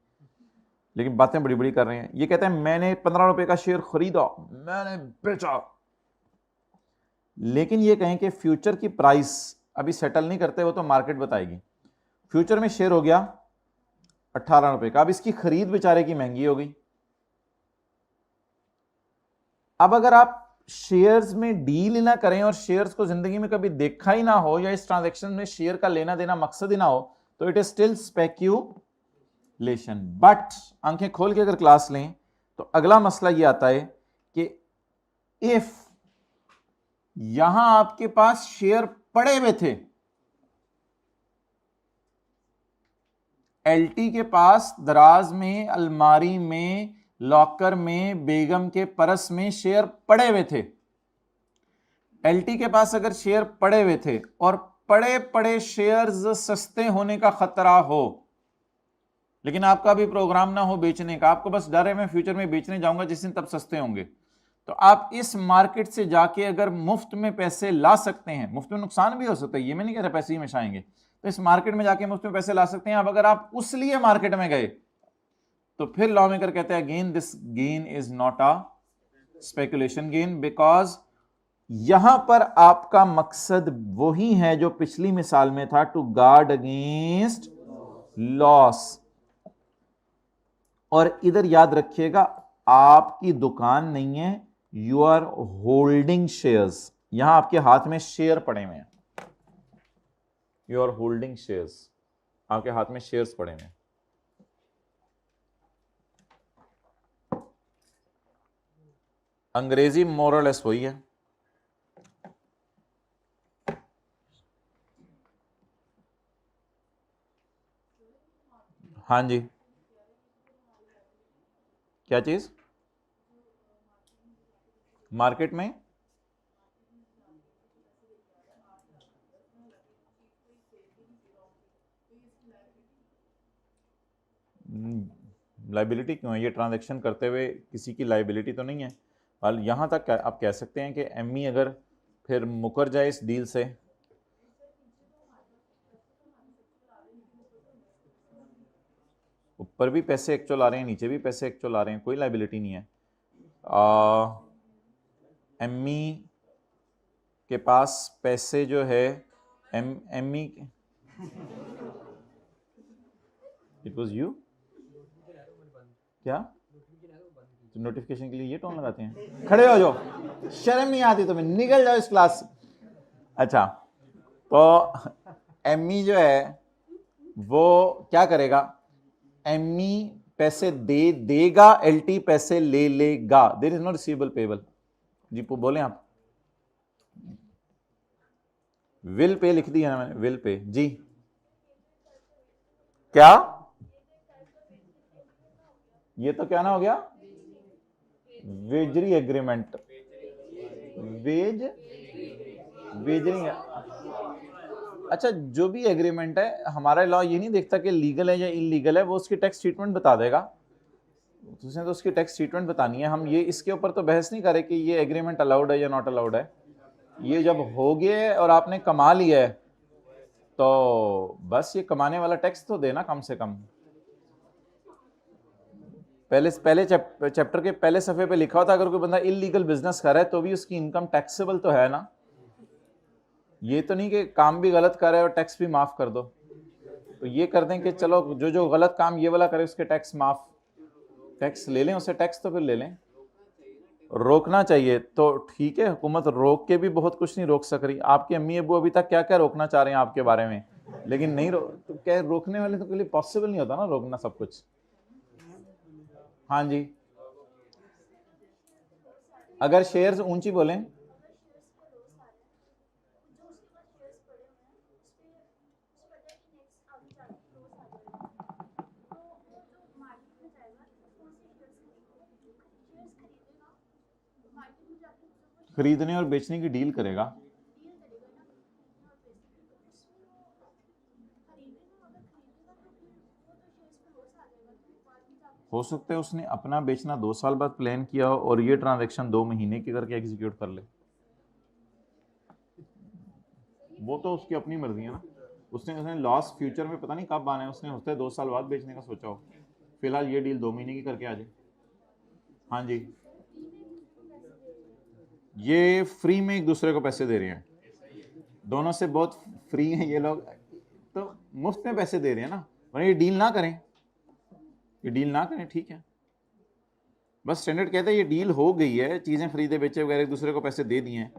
लेकिन बातें बड़ी बड़ी कर रहे हैं। ये कहते हैं मैंने 15 रुपए का शेयर खरीदा, मैंने बेचा, लेकिन ये कहें कि फ्यूचर की प्राइस अभी सेटल नहीं करते, वो तो मार्केट बताएगी। फ्यूचर में शेयर हो गया 18 रुपए का, अब इसकी खरीद बेचारे की महंगी हो गई। अब अगर आप शेयर्स में डील ही ना करें और शेयर्स को जिंदगी में कभी देखा ही ना हो, या इस ट्रांजैक्शन में शेयर का लेना देना मकसद ही ना हो, तो it is still speculation. But आंखें खोल के अगर क्लास लें तो अगला मसला ये आता है कि इफ यहां आपके पास शेयर पड़े हुए थे, एलटी के पास दराज में, अलमारी में, लॉकर में, बेगम के पर्स में शेयर पड़े हुए थे, एलटी के पास अगर शेयर पड़े हुए थे और पड़े पड़े शेयर्स सस्ते होने का खतरा हो, लेकिन आपका भी प्रोग्राम ना हो बेचने का, आपको बस डर है मैं फ्यूचर में बेचने जाऊंगा जिस दिन तब सस्ते होंगे, तो आप इस मार्केट से जाके अगर मुफ्त में पैसे ला सकते हैं, मुफ्त में नुकसान भी हो सकता है, ये मैं नहीं कह रहा पैसे ही में आएंगे, तो इस मार्केट में जाके मुफ्त में पैसे ला सकते हैं। अब अगर आप उस लिए मार्केट में गए तो फिर लॉ मेकर कहते हैं again this gain is not a speculation gain, because यहां पर आपका मकसद वही है जो पिछली मिसाल में था, टू गार्ड अगेंस्ट लॉस। और इधर याद रखिएगा आपकी दुकान नहीं है, यू आर होल्डिंग शेयर्स, यहां आपके हाथ में शेयर पड़े हुए हैं, यू आर होल्डिंग शेयर्स, आपके हाथ में शेयर्स पड़े हुए हैं। अंग्रेजी मोरलेस वही है। हाँ जी, क्या चीज मार्केट में? लाइबिलिटी क्यों है? ये ट्रांजैक्शन करते हुए किसी की लाइबिलिटी तो नहीं है। और यहाँ तक आप कह सकते हैं कि एमई अगर फिर मुकर जाए इस डील से, ऊपर भी पैसे एक्चुअल आ रहे हैं, नीचे भी पैसे एक्चुअल आ रहे हैं, कोई लाइबिलिटी नहीं है। एमई के पास पैसे जो है, एमई इट वाज यू क्या तो नोटिफिकेशन के लिए ये टोन लगाते हैं? खड़े हो जाओ, शर्म नहीं आती तुम्हें, निकल जाओ इस क्लास से। अच्छा, तो एमई जो है वो क्या करेगा? एमई पैसे देगा, एलटी पैसे ले लेगा। There is no receivable payable. जी बोले आप। विल पे लिख दिया ना मैंने, विल पे। जी क्या? ये तो क्या ना हो गया? वेजरी एग्रीमेंट, वेजरी। अच्छा, जो भी एग्रीमेंट है, हमारा लॉ ये नहीं देखता कि लीगल है या इलीगल है, वो उसकी टैक्स ट्रीटमेंट बता देगा। उसने तो उसकी टैक्स ट्रीटमेंट बतानी है। हम ये इसके ऊपर तो बहस नहीं करें कि ये एग्रीमेंट अलाउड है या नॉट अलाउड है। ये जब हो गया और आपने कमा लिया है तो बस ये कमाने वाला टैक्स तो देना कम से कम। पहले चैप्टर के पहले सफे पे लिखा होता अगर कोई बंदा इलीगल बिजनेस कर रहा है तो भी उसकी इनकम टैक्सेबल तो है ना। ये तो नहीं कि काम भी गलत कर रहा है और टैक्स भी माफ कर दो। तो ये कर दें कि चलो जो जो गलत काम ये वाला करे उसके टैक्स माफ, टैक्स ले लें, उससे टैक्स तो फिर ले लें। रोकना चाहिए तो ठीक है, हुकूमत रोक के भी बहुत कुछ नहीं रोक सक रही। आपके अम्मी अबू अभी तक क्या क्या रोकना चाह रहे हैं आपके बारे में, लेकिन नहीं तो क्या रोकने वाले तो के लिए पॉसिबल नहीं होता ना रोकना सब कुछ। हाँ जी, अगर शेयर्स ऊंची बोलें, खरीदने और बेचने की डील करेगा। हो सकता है उसने अपना बेचना 2 साल बाद प्लान किया हो और ये ट्रांजैक्शन 2 महीने की करके एग्जीक्यूट कर ले, वो तो उसकी अपनी मर्जी है ना। उसने लॉस फ्यूचर में पता नहीं कब आना है, उसने होता है 2 साल बाद बेचने का सोचा हो, फिलहाल ये डील 2 महीने की करके आ जाए। हाँ जी, ये फ्री में एक दूसरे को पैसे दे रहे हैं, दोनों से बहुत फ्री हैं ये लोग, तो मुफ्त में पैसे दे रहे हैं ना। वरना ये डील ना करें, ये डील ना करें, ठीक है। बस स्टैंडर्ड कहता है ये डील हो गई है, चीज़ें खरीदे बेचे वगैरह एक दूसरे को पैसे दे दिए हैं।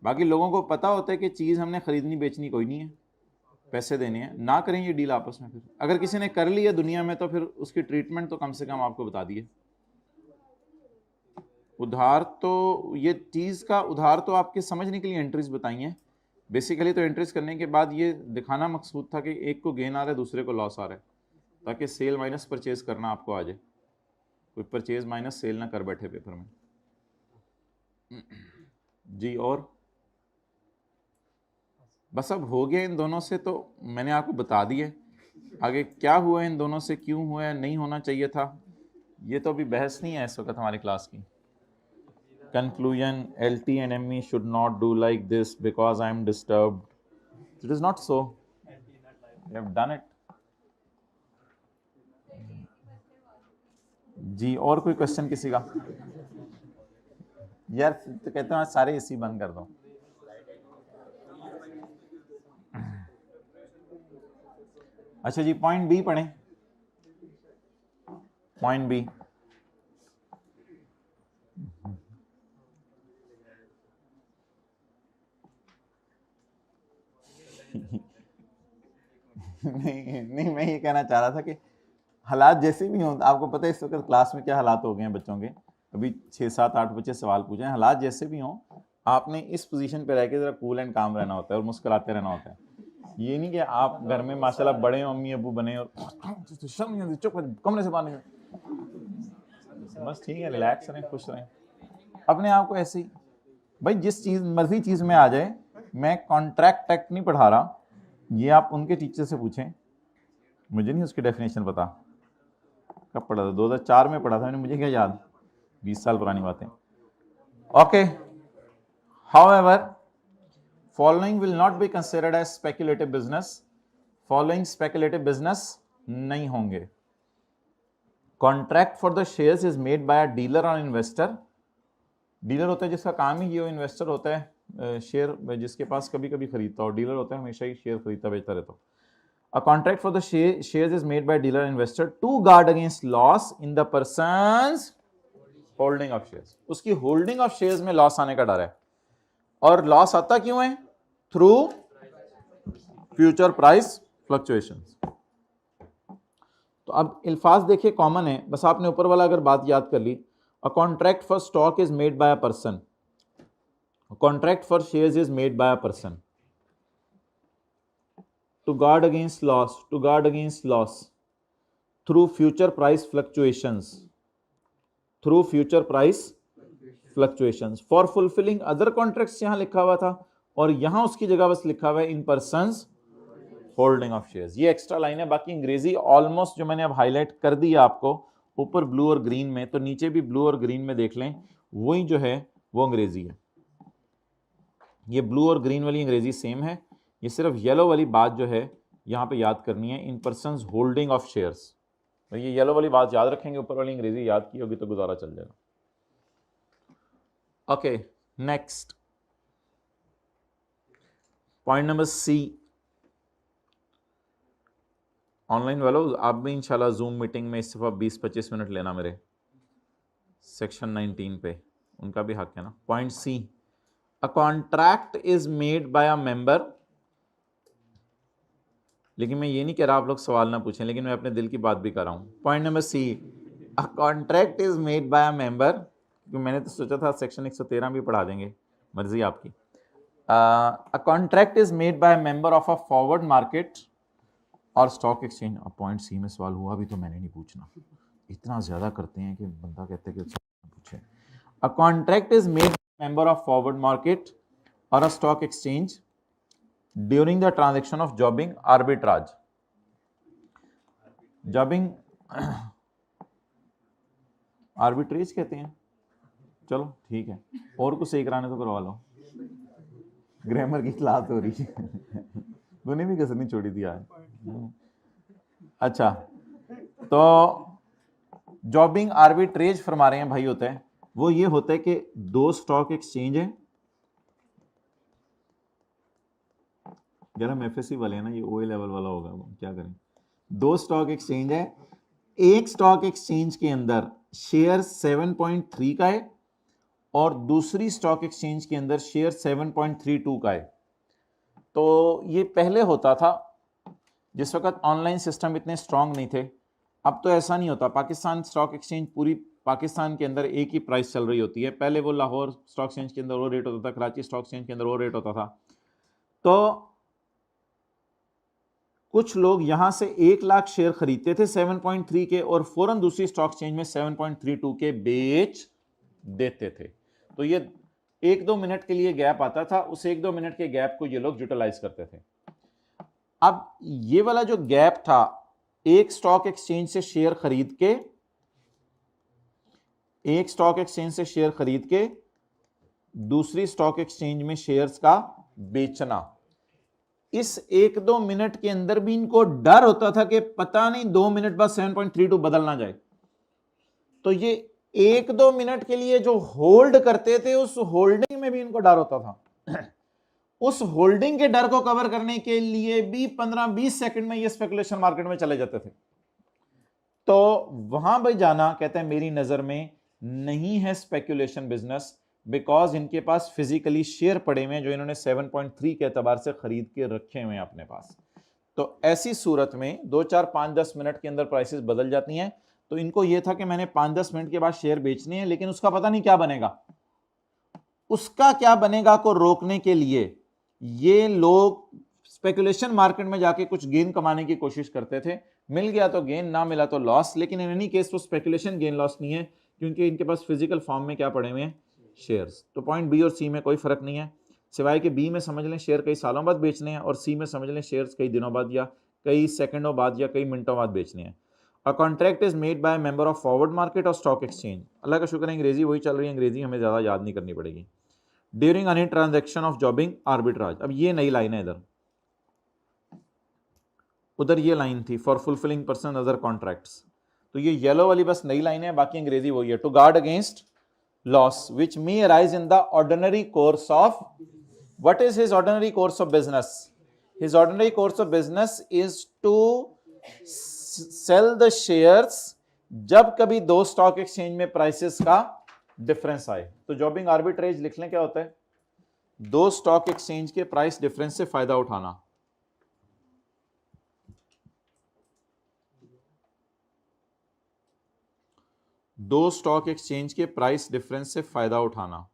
बाकी लोगों को पता होता है कि चीज़ हमने खरीदनी बेचनी कोई नहीं है, पैसे देने हैं, ना करें ये डील आपस में। फिर अगर किसी ने कर ली है दुनिया में तो फिर उसकी ट्रीटमेंट तो कम से कम आपको बता दिए। उधार तो ये चीज़ का उधार तो आपके समझने के लिए एंट्रीज बताई हैं बेसिकली। तो एंट्रीज करने के बाद ये दिखाना मकसूद था कि एक को गेन आ रहा है दूसरे को लॉस आ रहा है, ताकि सेल माइनस परचेज करना आपको आ जाए, कोई परचेज माइनस सेल ना कर बैठे पेपर में जी। और बस अब हो गया इन दोनों से, तो मैंने आपको बता दिए। आगे क्या हुआ इन दोनों से, क्यों हुआ, नहीं होना चाहिए था, ये तो अभी बहस नहीं है इस वक्त हमारी क्लास की। Conclusion: LT and ME should not do like this because I am disturbed. It is not so. You have done it. जी, और कोई क्वेश्चन किसी का? यार तो कहते हैं सारे एसी बंद कर दो। अच्छा जी, पॉइंट बी पढ़ें। पॉइंट बी, नहीं मैं ये कहना चाह रहा था कि हालात जैसे भी हों, आपको पता है इस वक्त क्लास में क्या हालात हो गए हैं बच्चों के, अभी 6, 7, 8 बच्चे सवाल पूछे हैं। हालात जैसे भी हों, आपने इस पोजीशन पे रह के ज़रा कूल एंड काम रहना होता है और मुस्कुराते रहना होता है। ये नहीं कि आप घर में माशाल्लाह बड़े अम्मी अबू बने और चुप कमरे से बाहर, बस ठीक है, रिलैक्स रहें, खुश रहें अपने आप को ऐसे ही। भाई जिस चीज़ मर्जी चीज़ में आ जाए, मैं कॉन्ट्रैक्ट टैक्ट नहीं पढ़ा रहा, ये आप उनके टीचर से पूछें, मुझे नहीं उसकी डेफिनेशन पता। कब पढ़ा था? 2004 में पढ़ा था मैंने, मुझे क्या याद, 20 साल पुरानी बातें। Okay, however following will not be considered as speculative business. Following speculative business नहीं होंगे। Contract for the shares is made by a dealer और इन्वेस्टर। डीलर होता है जिसका काम ही ये हो, इन्वेस्टर होता है शेयर जिसके पास कभी कभी खरीदता हो, डीलर होता है हमेशा ही शेयर खरीदता बेचता रहता हो। A contract for the shares is made by dealer investor to guard against loss in the person's holding of shares. उसकी होल्डिंग ऑफ शेयर्स में लॉस आने का डर है। और लॉस आता क्यों है? Through future price fluctuations. तो अब अल्फाज देखिए कॉमन है, बस आपने ऊपर वाला अगर बात याद कर ली। A contract for stock is made by a person, contract for shares is made by a person to guard against loss through future price fluctuations, for fulfilling other contracts यहां लिखा हुआ था और यहां उसकी जगह बस लिखा हुआ है इन पर्संस होल्डिंग ऑफ शेयर्स। ये एक्स्ट्रा लाइन है, बाकी अंग्रेजी ऑलमोस्ट जो मैंने अब हाईलाइट कर दी आपको ऊपर ब्लू और ग्रीन में, तो नीचे भी ब्लू और ग्रीन में देख लें, वही जो है वो अंग्रेजी है। ये ब्लू और ग्रीन वाली अंग्रेजी सेम है, ये सिर्फ येलो वाली बात जो है यहाँ पे याद करनी है, इन पर्संस होल्डिंग ऑफ शेयर्स। ये येलो वाली बात याद रखेंगे, ऊपर वाली अंग्रेजी याद की होगी तो गुजारा चल जाएगा। Okay, next point number C. Online वालों आप भी इंशाल्लाह जूम मीटिंग में इस दफ़ा 20-25 मिनट लेना मेरे सेक्शन 19 पे, उनका भी हक है ना। Point C, a contract is made by a member, लेकिन मैं ये नहीं कह रहा आप लोग सवाल ना पूछें, लेकिन मैं अपने दिल की बात भी कर रहा हूँ। Point number C, a contract is made by a member, क्योंकि मैंने तो सोचा था सेक्शन 113 भी पढ़ा देंगे, मर्जी आपकी। अ contract is made by a member of a forward market और स्टॉक एक्सचेंज। अब पॉइंट सी में सवाल हुआ भी तो मैंने नहीं पूछना, इतना ज्यादा करते हैं कि बंदा कहते हैं कि पूछे। A contract is made member of forward market और a stock exchange during the transaction of jobbing arbitrage. Jobbing arbitrage कहते हैं, चलो ठीक है, और कुछ सही कराने तो करवा लो, ग्रामर की क्लास हो रही है तूने भी कसर नहीं छोड़ी थी आज। अच्छा, तो जॉबिंग आर्बिट्रेज फरमा रहे हैं भाई होता है वो, ये होता है कि दो स्टॉक एक्सचेंज है, जरा हम एफएससी वाले हैं ना, ये ओए लेवल वाला होगा, क्या करें। दो स्टॉक एक्सचेंज है, एक स्टॉक एक्सचेंज के अंदर शेयर 7.3 का है और दूसरी स्टॉक एक्सचेंज के अंदर शेयर 7.32 का है। तो ये पहले होता था जिस वक्त ऑनलाइन सिस्टम इतने स्ट्रांग नहीं थे, अब तो ऐसा नहीं होता। पाकिस्तान स्टॉक एक्सचेंज पूरी पाकिस्तान के अंदर एक ही प्राइस चल रही होती है। पहले वो लाहौर स्टॉक एक्सचेंज के अंदर वो रेट होता था, कराची स्टॉक एक्सचेंज के अंदर वो रेट होता था। तो कुछ लोग यहां से 1 लाख शेयर खरीदते थे 7.3 के और फौरन दूसरी स्टॉक एक्सचेंज में 7.32 के बेच देते थे। तो ये 1-2 मिनट के लिए गैप आता था, उस 1-2 मिनट के गैप को ये लोग यूटिलाइज करते थे। अब ये वाला जो गैप था, एक स्टॉक एक्सचेंज से शेयर खरीद के, एक स्टॉक एक्सचेंज से शेयर खरीद के दूसरी स्टॉक एक्सचेंज में शेयर्स का बेचना, इस 1-2 मिनट के अंदर भी इनको डर होता था कि पता नहीं 2 मिनट बाद 7.32 बदल ना जाए। तो ये 1-2 मिनट के लिए जो होल्ड करते थे, उस होल्डिंग में भी इनको डर होता था उस होल्डिंग के डर को कवर करने के लिए भी 15-20 सेकंड में ये स्पेकुलेशन मार्केट में चले जाते थे। तो वहां भाई जाना कहते हैं मेरी नजर में नहीं है स्पेकुलेशन बिजनेस, बिकॉज इनके पास फिजिकली शेयर पड़े हुए हैं जो इन्होंने 7.3 के एतबार से खरीद के रखे हुए हैं अपने पास। तो ऐसी सूरत में 2-4-5-10 मिनट के अंदर प्राइसेस बदल जाती हैं। तो इनको यह था कि मैंने 5-10 मिनट के बाद शेयर बेचने हैं, लेकिन उसका पता नहीं क्या बनेगा। उसका क्या बनेगा को रोकने के लिए ये लोग स्पेकुलेशन मार्केट में जाके कुछ गेन कमाने की कोशिश करते थे। मिल गया तो गेन, ना मिला तो लॉस, लेकिन इन एनी केस वो स्पेकुलेशन गेन लॉस नहीं है, क्योंकि इनके पास फिजिकल फॉर्म में क्या पड़े हुए हैं, शेयर्स। तो पॉइंट बी और सी में कोई फर्क नहीं है, सिवाय कि बी में समझ लें शेयर कई सालों बाद बेचने हैं और सी में समझ लें शेयर्स कई दिनों बाद या कई सेकंडों बाद या कई मिनटों बाद बेचने हैं। अ contract is made by member of forward market और स्टॉक एक्सचेंज। अल्लाह का शुक्र है अंग्रेजी वही चल रही है, अंग्रेजी हमें ज्यादा याद नहीं करनी पड़ेगी। During any transaction of jobbing arbitrage. अब ये नई लाइन है, इधर उधर ये लाइन थी for fulfilling person other contracts. तो ये येलो वाली बस नई लाइन है, बाकी अंग्रेजी वही है। To guard against loss which may arise in the ordinary course of, what is his ordinary course of business? His ordinary course of business is to sell the shares जब कभी दो स्टॉक एक्सचेंज में prices का difference आए। तो जॉबिंग arbitrage लिख लें क्या होता है, दो स्टॉक एक्सचेंज के प्राइस डिफरेंस से फायदा उठाना। दो स्टॉक एक्सचेंज के प्राइस डिफरेंस से फायदा उठाना।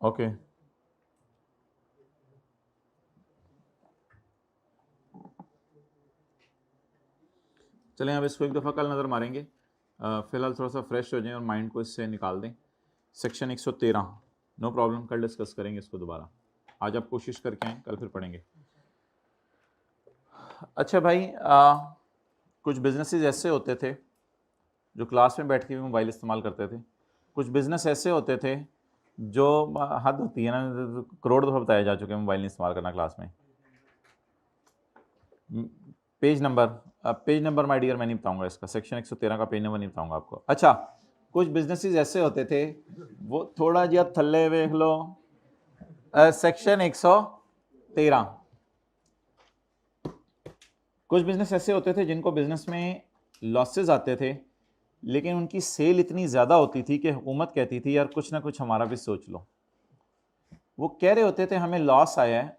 ओके, चलें अब इसको एक दफा कल नजर मारेंगे। फिलहाल थोड़ा सा फ्रेश हो जाएं और माइंड को इससे निकाल दें। सेक्शन 113 नो प्रॉब्लम, कल डिस्कस करेंगे इसको दोबारा। आज आप कोशिश करके आएँ, कल फिर पढ़ेंगे। अच्छा भाई, कुछ बिजनेसेस ऐसे होते थे जो क्लास में बैठ के भी मोबाइल इस्तेमाल करते थे। कुछ बिजनेस ऐसे होते थे जो हद होती है ना, करोड़ दफ़ा बताया जा चुके हैं मोबाइल नहीं इस्तेमाल करना क्लास में। पेज नंबर माय डियर मैं नहीं बताऊंगा इसका, सेक्शन 113 का पेज नंबर नहीं बताऊंगा आपको। अच्छा, कुछ बिजनेसेस ऐसे होते थे, वो थोड़ा जिहा थल्ले देख लो, सेक्शन 113। कुछ बिजनेस ऐसे होते थे जिनको बिजनेस में लॉसेस आते थे, लेकिन उनकी सेल इतनी ज़्यादा होती थी कि हुकूमत कहती थी यार कुछ ना कुछ हमारा भी सोच लो। वो कह रहे होते थे हमें लॉस आया है,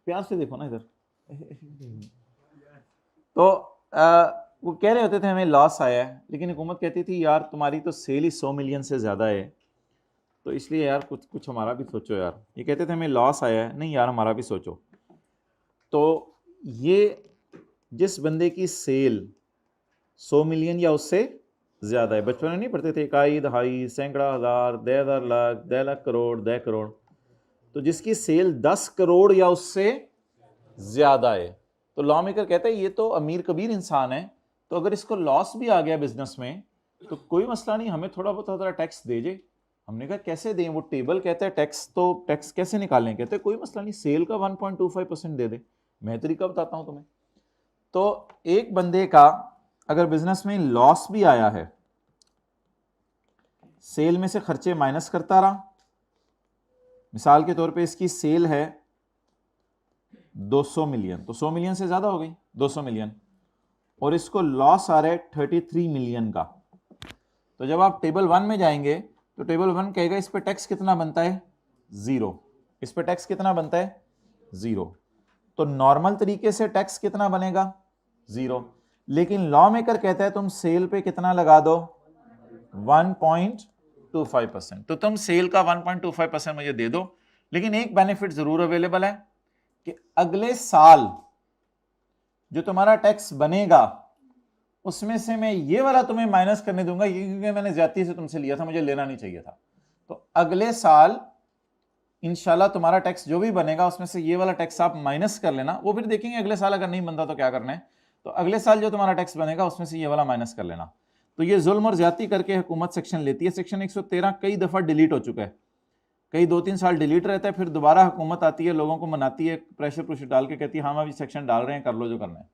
प्यार से देखो ना इधर, तो वो कह रहे होते थे हमें लॉस आया है, लेकिन हुकूमत कहती थी यार तुम्हारी तो सेल ही 100 मिलियन से ज़्यादा है, तो इसलिए यार कुछ कुछ हमारा भी सोचो यार। ये कहते थे हमें लॉस आया है, नहीं यार हमारा भी सोचो। तो ये जिस बंदे की सेल 100 मिलियन या उससे ज़्यादा है, बचपन में नहीं पढ़ते थे इकाई दहाई सैकड़ा हज़ार 10,000 लाख 10 लाख करोड़ 10 करोड़, तो जिसकी सेल 10 करोड़ या उससे ज़्यादा है, तो लॉ मेकर कहता है ये तो अमीर कबीर इंसान है, तो अगर इसको लॉस भी आ गया बिजनेस में तो कोई मसला नहीं, हमें थोड़ा बहुत टैक्स दे जे। हमने कहा कैसे दें, वो टेबल कहता है टैक्स, तो टैक्स कैसे निकालें, कहते हैं कोई मसला नहीं, सेल का 1.25% दे दे। मैं तरीका बताता हूं तुम्हें। तो एक बंदे का अगर बिजनेस में लॉस भी आया है, सेल में से खर्चे माइनस करता रहा, मिसाल के तौर पे इसकी सेल है 200 मिलियन, तो 100 मिलियन से ज्यादा हो गई 200 मिलियन, और इसको लॉस आ रहा है 33 मिलियन का। तो जब आप टेबल 1 में जाएंगे तो टेबल 1 कहेगा इस पे टैक्स कितना बनता है, 0। इस पे टैक्स कितना बनता है, 0। तो नॉर्मल तरीके से टैक्स कितना बनेगा, 0। लेकिन लॉ मेकर कहता है तुम सेल पे कितना लगा दो, 1.25%। तो तुम सेल का 1.25% मुझे दे दो, लेकिन एक बेनिफिट जरूर अवेलेबल है कि अगले साल जो तुम्हारा टैक्स बनेगा उसमें से मैं ये वाला तुम्हें माइनस करने दूंगा, ये क्योंकि मैंने ज्यादती से तुमसे लिया था, मुझे लेना नहीं चाहिए था। तो अगले साल इंशाल्लाह तुम्हारा टैक्स जो भी बनेगा उसमें से ये वाला टैक्स आप माइनस कर लेना। वो फिर देखेंगे अगले साल अगर नहीं बनता तो क्या करना है, तो अगले साल जो तुम्हारा टैक्स बनेगा उसमें से ये वाला माइनस कर लेना। तो ये जुल्म और ज्यादती करके हुकूमत सेक्शन लेती है। सेक्शन 113 कई दफा डिलीट हो चुका है, कई 2-3 साल डिलीट रहता है, फिर दोबारा हुकूमत आती है, लोगों को मनाती है, प्रेशर डाल के कहती है हम अभी सेक्शन डाल रहे हैं, कर लो जो करना है।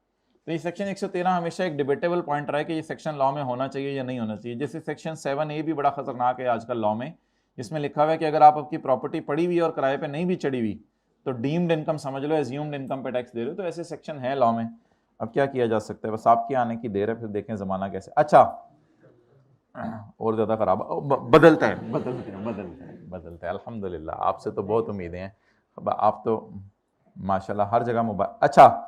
तो ये सेक्शन 113 हमेशा एक डिबेटेबल पॉइंट रहा है कि ये सेक्शन लॉ में होना चाहिए या नहीं होना चाहिए। जैसे सेक्शन 7A भी बड़ा खतरनाक है आजकल लॉ में, इसमें लिखा हुआ है कि अगर आप आपकी प्रॉपर्टी पड़ी हुई और किराए पे नहीं भी चढ़ी हुई तो डीम्ड इनकम समझ लो, एज्यूम्ड इनकम पे टैक्स दे रहे हो। तो ऐसे सेक्शन है लॉ में, अब क्या किया जा सकता है, बस आपके आने की देर है, फिर देखें जमाना कैसे। अच्छा, और ज्यादा खराब बदलता है अल्हम्दुलिल्लाह, आपसे तो बहुत उम्मीदें हैं, आप तो माशाल्लाह हर जगह मोबाइल। अच्छा,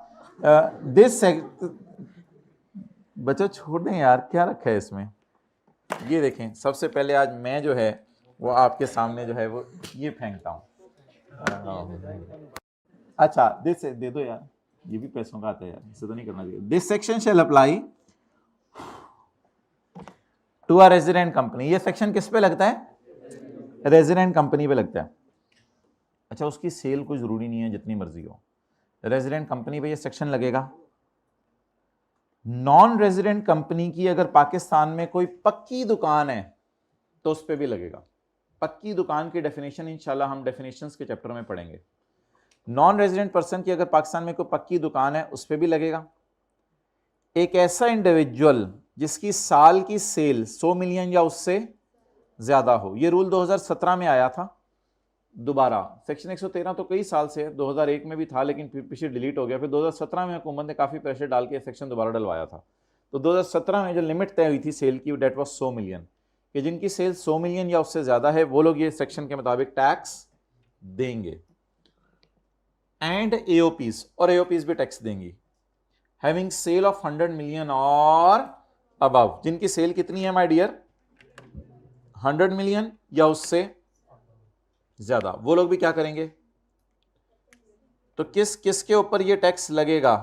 बच्चों छोड़ दें यार, क्या रखा है इसमें, ये देखें। सबसे पहले आज मैं जो है वो आपके सामने जो है वो ये फेंकता हूँ। अच्छा, दिस दे दो यार, ये भी पैसों का आता है यार, इसे तो नहीं करना चाहिए। This section shall apply to a resident company. ये सेक्शन किस पे लगता है, रेजिडेंट कंपनी पे लगता है। अच्छा, उसकी सेल कोई जरूरी नहीं है, जितनी मर्जी हो, रेजिडेंट कंपनी पे ये सेक्शन लगेगा। नॉन रेजिडेंट कंपनी की अगर पाकिस्तान में कोई पक्की दुकान है तो उस पर भी लगेगा। पक्की दुकान की डेफिनेशन इंशाल्लाह हम डेफिनेशंस के चैप्टर में पढ़ेंगे। नॉन रेजिडेंट पर्सन की अगर पाकिस्तान में कोई पक्की दुकान है उस पर भी लगेगा। एक ऐसा इंडिविजुअल जिसकी साल की सेल 100 मिलियन या उससे ज्यादा हो, यह रूल 2017 में आया था दोबारा। सेक्शन 113 तो कई साल से है, 2001 में भी था लेकिन फिर पीछे डिलीट हो गया, फिर 2017 में हुकूमत ने काफी प्रेशर डाल के सेक्शन दोबारा डलवाया था। तो 2017 में जो लिमिट तय हुई थी सेल की, डेट वाज 100 मिलियन, कि जिनकी सेल 100 मिलियन या उससे ज्यादा है वो लोग ये सेक्शन के मुताबिक टैक्स देंगे। एंड एओपीज, और एओपीज भी टैक्स देंगी। हैविंग सेल ऑफ 100 मिलियन और अबव, जिनकी सेल कितनी है माय डियर, 100 मिलियन या उससे ज्यादा, वो लोग भी क्या करेंगे। तो किस किस के ऊपर ये टैक्स लगेगा,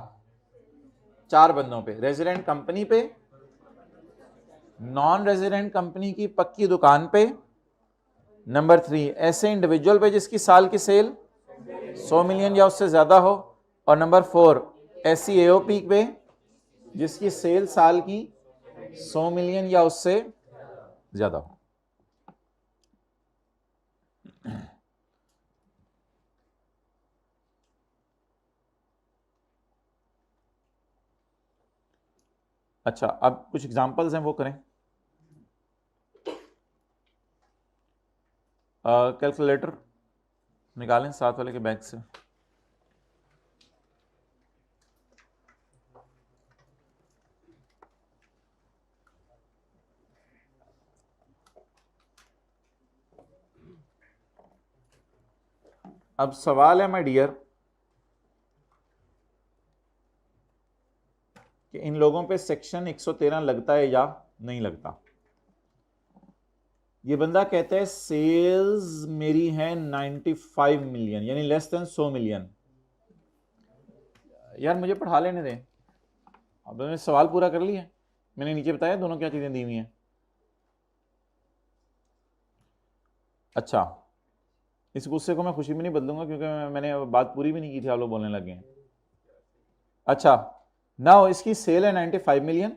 4 बंदों पे, रेजिडेंट कंपनी पे, नॉन रेजिडेंट कंपनी की पक्की दुकान पे। नंबर 3, ऐसे इंडिविजुअल पे जिसकी साल की सेल 100 मिलियन या उससे ज्यादा हो। और नंबर 4, ऐसी एओपी पे जिसकी सेल साल की 100 मिलियन या उससे ज्यादा हो। अच्छा, अब कुछ एग्जांपल्स हैं वो करें। कैलकुलेटर निकालें साथ वाले के बैग से। अब सवाल है माय डियर कि इन लोगों पे सेक्शन 113 लगता है या नहीं लगता। ये बंदा कहता है सेल्स मेरी है 95 मिलियन यानी लेस देन 100 मिलियन। यार मुझे पढ़ा लेने दें, अब मैंने सवाल पूरा कर लिया। मैंने नीचे बताया दोनों क्या चीजें दी हुई हैं। अच्छा, इस गुस्से को मैं खुशी में नहीं बदलूंगा क्योंकि मैंने बात पूरी भी नहीं की थी, आप लोग बोलने लगे हैं। अच्छा, नाउ इसकी सेल है 95 मिलियन,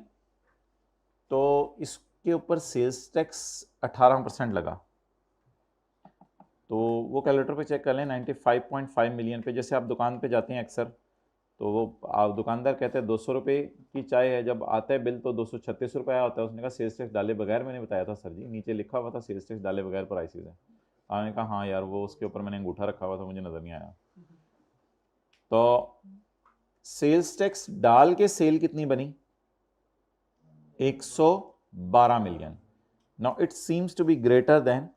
तो इसके ऊपर सेल्स टैक्स 18% लगा। तो वो कैलकुलेटर पे चेक कर लें 95.5 मिलियन पे। जैसे आप दुकान पे जाते हैं अक्सर, तो वो आप दुकानदार कहते हैं 200 रुपये की चाय है, जब आता है बिल तो 236 रुपये आया होता है। उसने कहा सेल्स टैक्स डाले बगैर। मैंने बताया था सर जी नीचे लिखा हुआ था सेल्स टैक्स डाले बगैर प्राइसेस है। आपने कहा हाँ यार वो उसके ऊपर मैंने अंगूठा रखा हुआ था मुझे नज़र नहीं आया। तो सेल्स टैक्स डाल के सेल कितनी बनी? 112 million. Now it seems to be greater than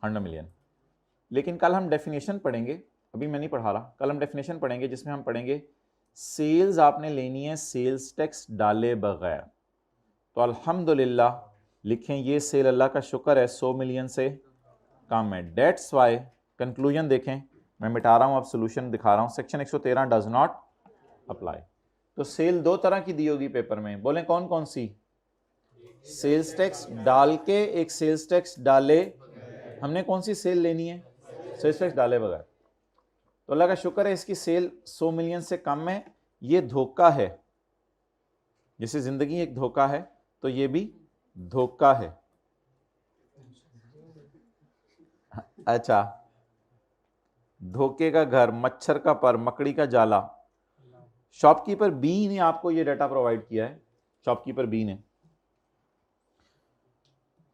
100 million. लेकिन कल हम डेफिनेशन पढ़ेंगे, अभी मैं नहीं पढ़ा रहा, कल हम डेफिनेशन पढ़ेंगे जिसमें हम पढ़ेंगे सेल्स आपने लेनी है सेल्स टैक्स डाले बगैर। तो अल्हम्दुलिल्लाह लिखें ये सेल अल्लाह का शुक्र है 100 मिलियन से कम है। डेट्स वाई कंक्लूजन देखें, मैं मिटा रहा हूं, अब सोल्यूशन दिखा रहा हूं। Section 113 does not apply. तो सेल दो तरह की दी होगी पेपर में, बोले कौन कौन सी? सेल्स टैक्स डाल के, एक सेल्स टैक्स डाले। हमने कौन सी सेल लेनी है? सेल्स टैक्स डाले बगैर। तो अल्लाह का शुक्र है इसकी सेल 100 मिलियन से कम है। ये धोखा है, जैसे जिंदगी एक धोखा है तो ये भी धोखा है। अच्छा, धोखे का घर, मच्छर का पर, मकड़ी का जाला। शॉपकीपर बी ने आपको ये डाटा प्रोवाइड किया है। शॉपकीपर बी ने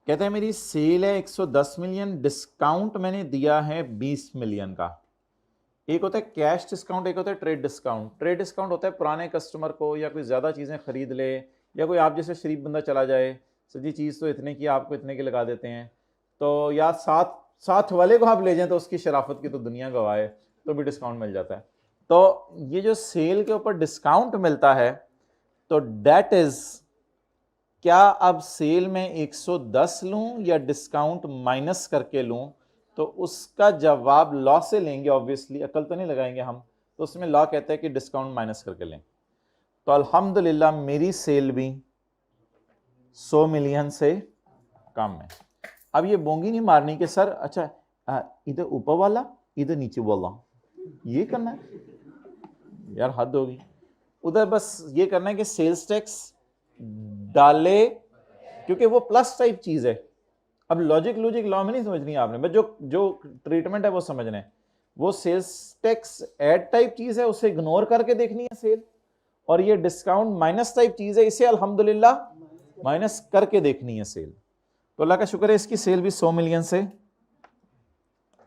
कहते हैं मेरी सेल है 110 मिलियन, डिस्काउंट मैंने दिया है 20 मिलियन का। एक होता है कैश डिस्काउंट, एक होता है ट्रेड डिस्काउंट। ट्रेड डिस्काउंट होता है पुराने कस्टमर को या कोई ज़्यादा चीज़ें खरीद ले, या कोई आप जैसे शरीफ बंदा चला जाए, सर जी चीज़ तो इतने की आपको इतने की लगा देते हैं, तो या साथ वाले को आप ले जाएं तो उसकी शराफत की तो दुनिया गवाह है, तो भी डिस्काउंट मिल जाता है। तो ये जो सेल के ऊपर डिस्काउंट मिलता है, तो डेट इज, क्या अब सेल में 110 लूं या डिस्काउंट माइनस करके लूं? तो उसका जवाब लॉ से लेंगे, ऑब्वियसली अकल तो नहीं लगाएंगे हम, तो उसमें लॉ कहता है कि डिस्काउंट माइनस करके लें। तो अल्हम्दुलिल्लाह मेरी सेल भी 100 मिलियन से कम है। अब ये बोंगी नहीं मारनी कि सर अच्छा इधर ऊपर वाला इधर नीचे वाला ये करना है, यार हद होगी। उधर बस ये करना है कि सेल्स टैक्स डाले, क्योंकि वो प्लस टाइप चीज है। अब लॉजिक लॉ में नहीं समझनी है आपने, बस जो ट्रीटमेंट है वो समझना है। वो सेल्स टैक्स ऐड टाइप चीज है, उसे इग्नोर करके देखनी है सेल, और ये डिस्काउंट माइनस टाइप चीज है, इसे अल्हम्दुलिल्लाह माइनस करके देखनी है सेल। तो अल्लाह का शुक्र है इसकी सेल भी 100 मिलियन से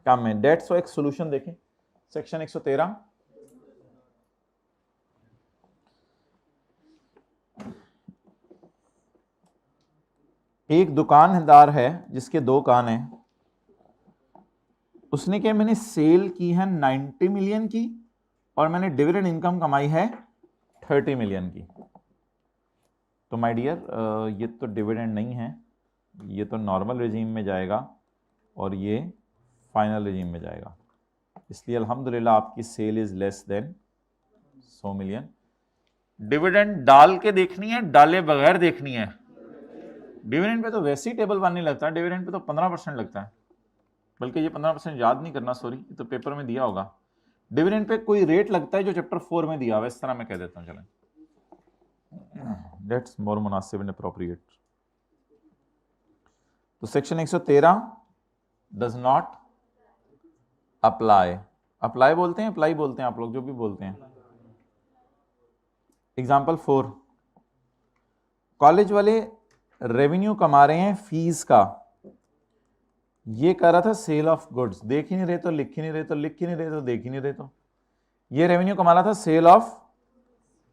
कम है। डेट्स एक सोल्यूशन देखें, सेक्शन 113। एक दुकानदार है जिसके 2 कान हैं, उसने क्या, मैंने सेल की है 90 मिलियन की और मैंने डिविडेंड इनकम कमाई है 30 मिलियन की। तो माय डियर ये तो डिविडेंड नहीं है, ये तो नॉर्मल रेजीम में जाएगा और ये फाइनल रेजीम में जाएगा। इसलिए अल्हम्दुलिल्लाह आपकी sale is less than 100 million. Dividend डाल के देखनी है, डाले बगैर देखनी है? डिविडेंड पे तो वैसे ही टेबल 1 नहीं लगता, डिविडेंड पे तो 15% लगता है, बल्कि ये 15% याद नहीं करना, सॉरी, ये तो पेपर में दिया होगा। डिविडेंड पे कोई रेट लगता है जो चैप्टर 4 में दिया हुआ है, इस तरह मैं कह देता हूं, चलें, दैट्स मोर मुनासिब एंड अप्रोप्रिएट। तो section 113 does not apply, apply बोलते हैं, अप्लाई बोलते हैं, आप लोग जो भी बोलते हैं। एग्जाम्पल 4, कॉलेज वाले रेवेन्यू कमा रहे हैं फीस का, ये कर रहा था सेल ऑफ गुड्स, देख ही नहीं रहे तो लिख ही नहीं रहे तो लिख ही नहीं रहे तो देख ही नहीं रहे तो, ये रेवेन्यू कमा रहा था सेल ऑफ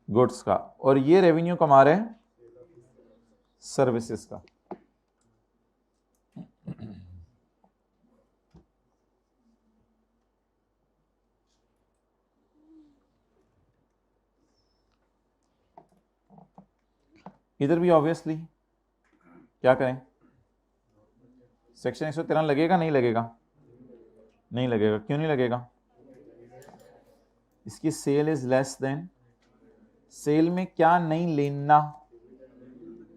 गुड्स का, और ये रेवेन्यू कमा रहे हैं सर्विसेज का। इधर भी ऑब्वियसली क्या करें, सेक्शन 113 लगेगा नहीं लगेगा? नहीं लगेगा। क्यों नहीं लगेगा? इसकी sale is less than, sale में क्या नहीं लेना?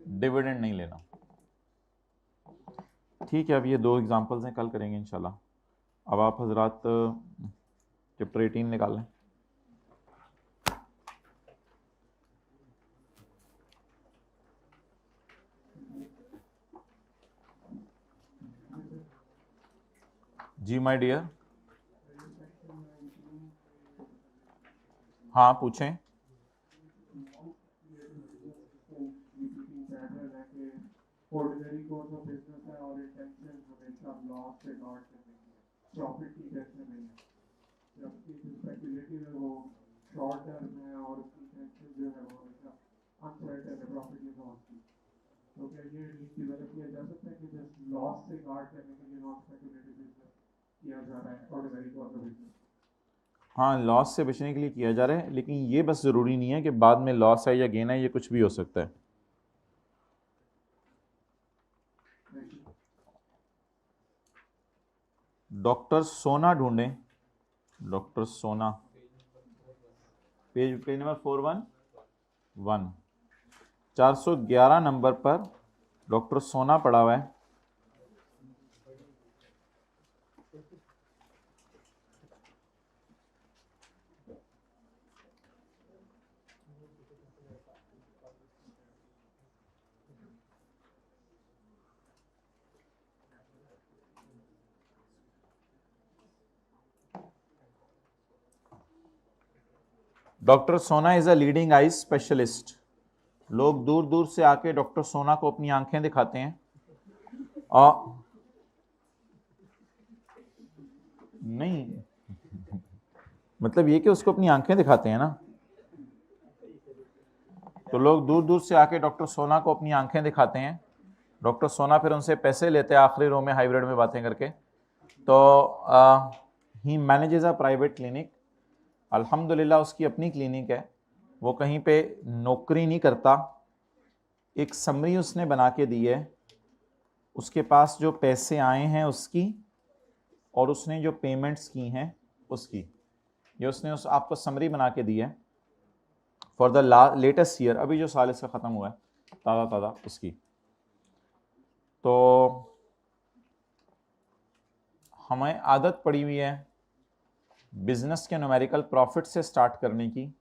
डिविडेंड नहीं लेना। ठीक है, अब ये 2 एग्जांपल्स हैं, कल करेंगे इंशाल्लाह। अब आप हजरात चैप्टर 18 निकाल लें। जी माय डियर, हाँ पूछें। ऑर्डिनरी कोर्स ऑफ बिजनेस है और इंटेंशन हमेशा लॉस से गॉड करने की है, प्रॉफिट की कैसे नहीं है, जबकि स्पेकुलेटिव है वो शॉर्ट टर्म है और उसकी इंटेंशन जो है वो हमेशा अनसर्टेन है प्रॉफिट की लॉस की। तो क्या ये डेवलप किया जा सकता है कि जस्ट लॉस से गार्ड करने के लिए नॉन स्पेकुलेटिव बिजनेस किया जा रहा है ऑर्डिनरी कोर्स ऑफ बिजनेस? हाँ, लॉस से बचने के लिए किया जा रहा है, लेकिन ये बस ज़रूरी नहीं है कि बाद में लॉस है या गेन है, ये कुछ भी हो सकता है। डॉक्टर सोना ढूंढें, डॉक्टर सोना, पेज नंबर 411, 411 नंबर पर डॉक्टर सोना पड़ा हुआ है। डॉक्टर सोना is a leading eye specialist, लोग दूर दूर से आके डॉक्टर सोना को अपनी आंखें दिखाते हैं। और नहीं, मतलब ये कि उसको अपनी आंखें दिखाते हैं ना, तो लोग दूर दूर से आके डॉक्टर सोना को अपनी आंखें दिखाते हैं, डॉक्टर सोना फिर उनसे पैसे लेते हैं आखिरी रो में हाइब्रिड में बातें करके। तो he manages a private clinic, अल्हम्दुलिल्लाह उसकी अपनी क्लिनिक है, वो कहीं पे नौकरी नहीं करता। एक समरी उसने बना के दी है, उसके पास जो पैसे आए हैं उसकी, और उसने जो पेमेंट्स की हैं उसकी, ये उसने आपको समरी बना के दी है फॉर द लेटेस्ट ईयर, अभी जो साल इसका ख़त्म हुआ है ताज़ा ताज़ा उसकी। तो हमें आदत पड़ी हुई है बिजनेस के न्यूमेरिकल प्रॉफिट से स्टार्ट करने की,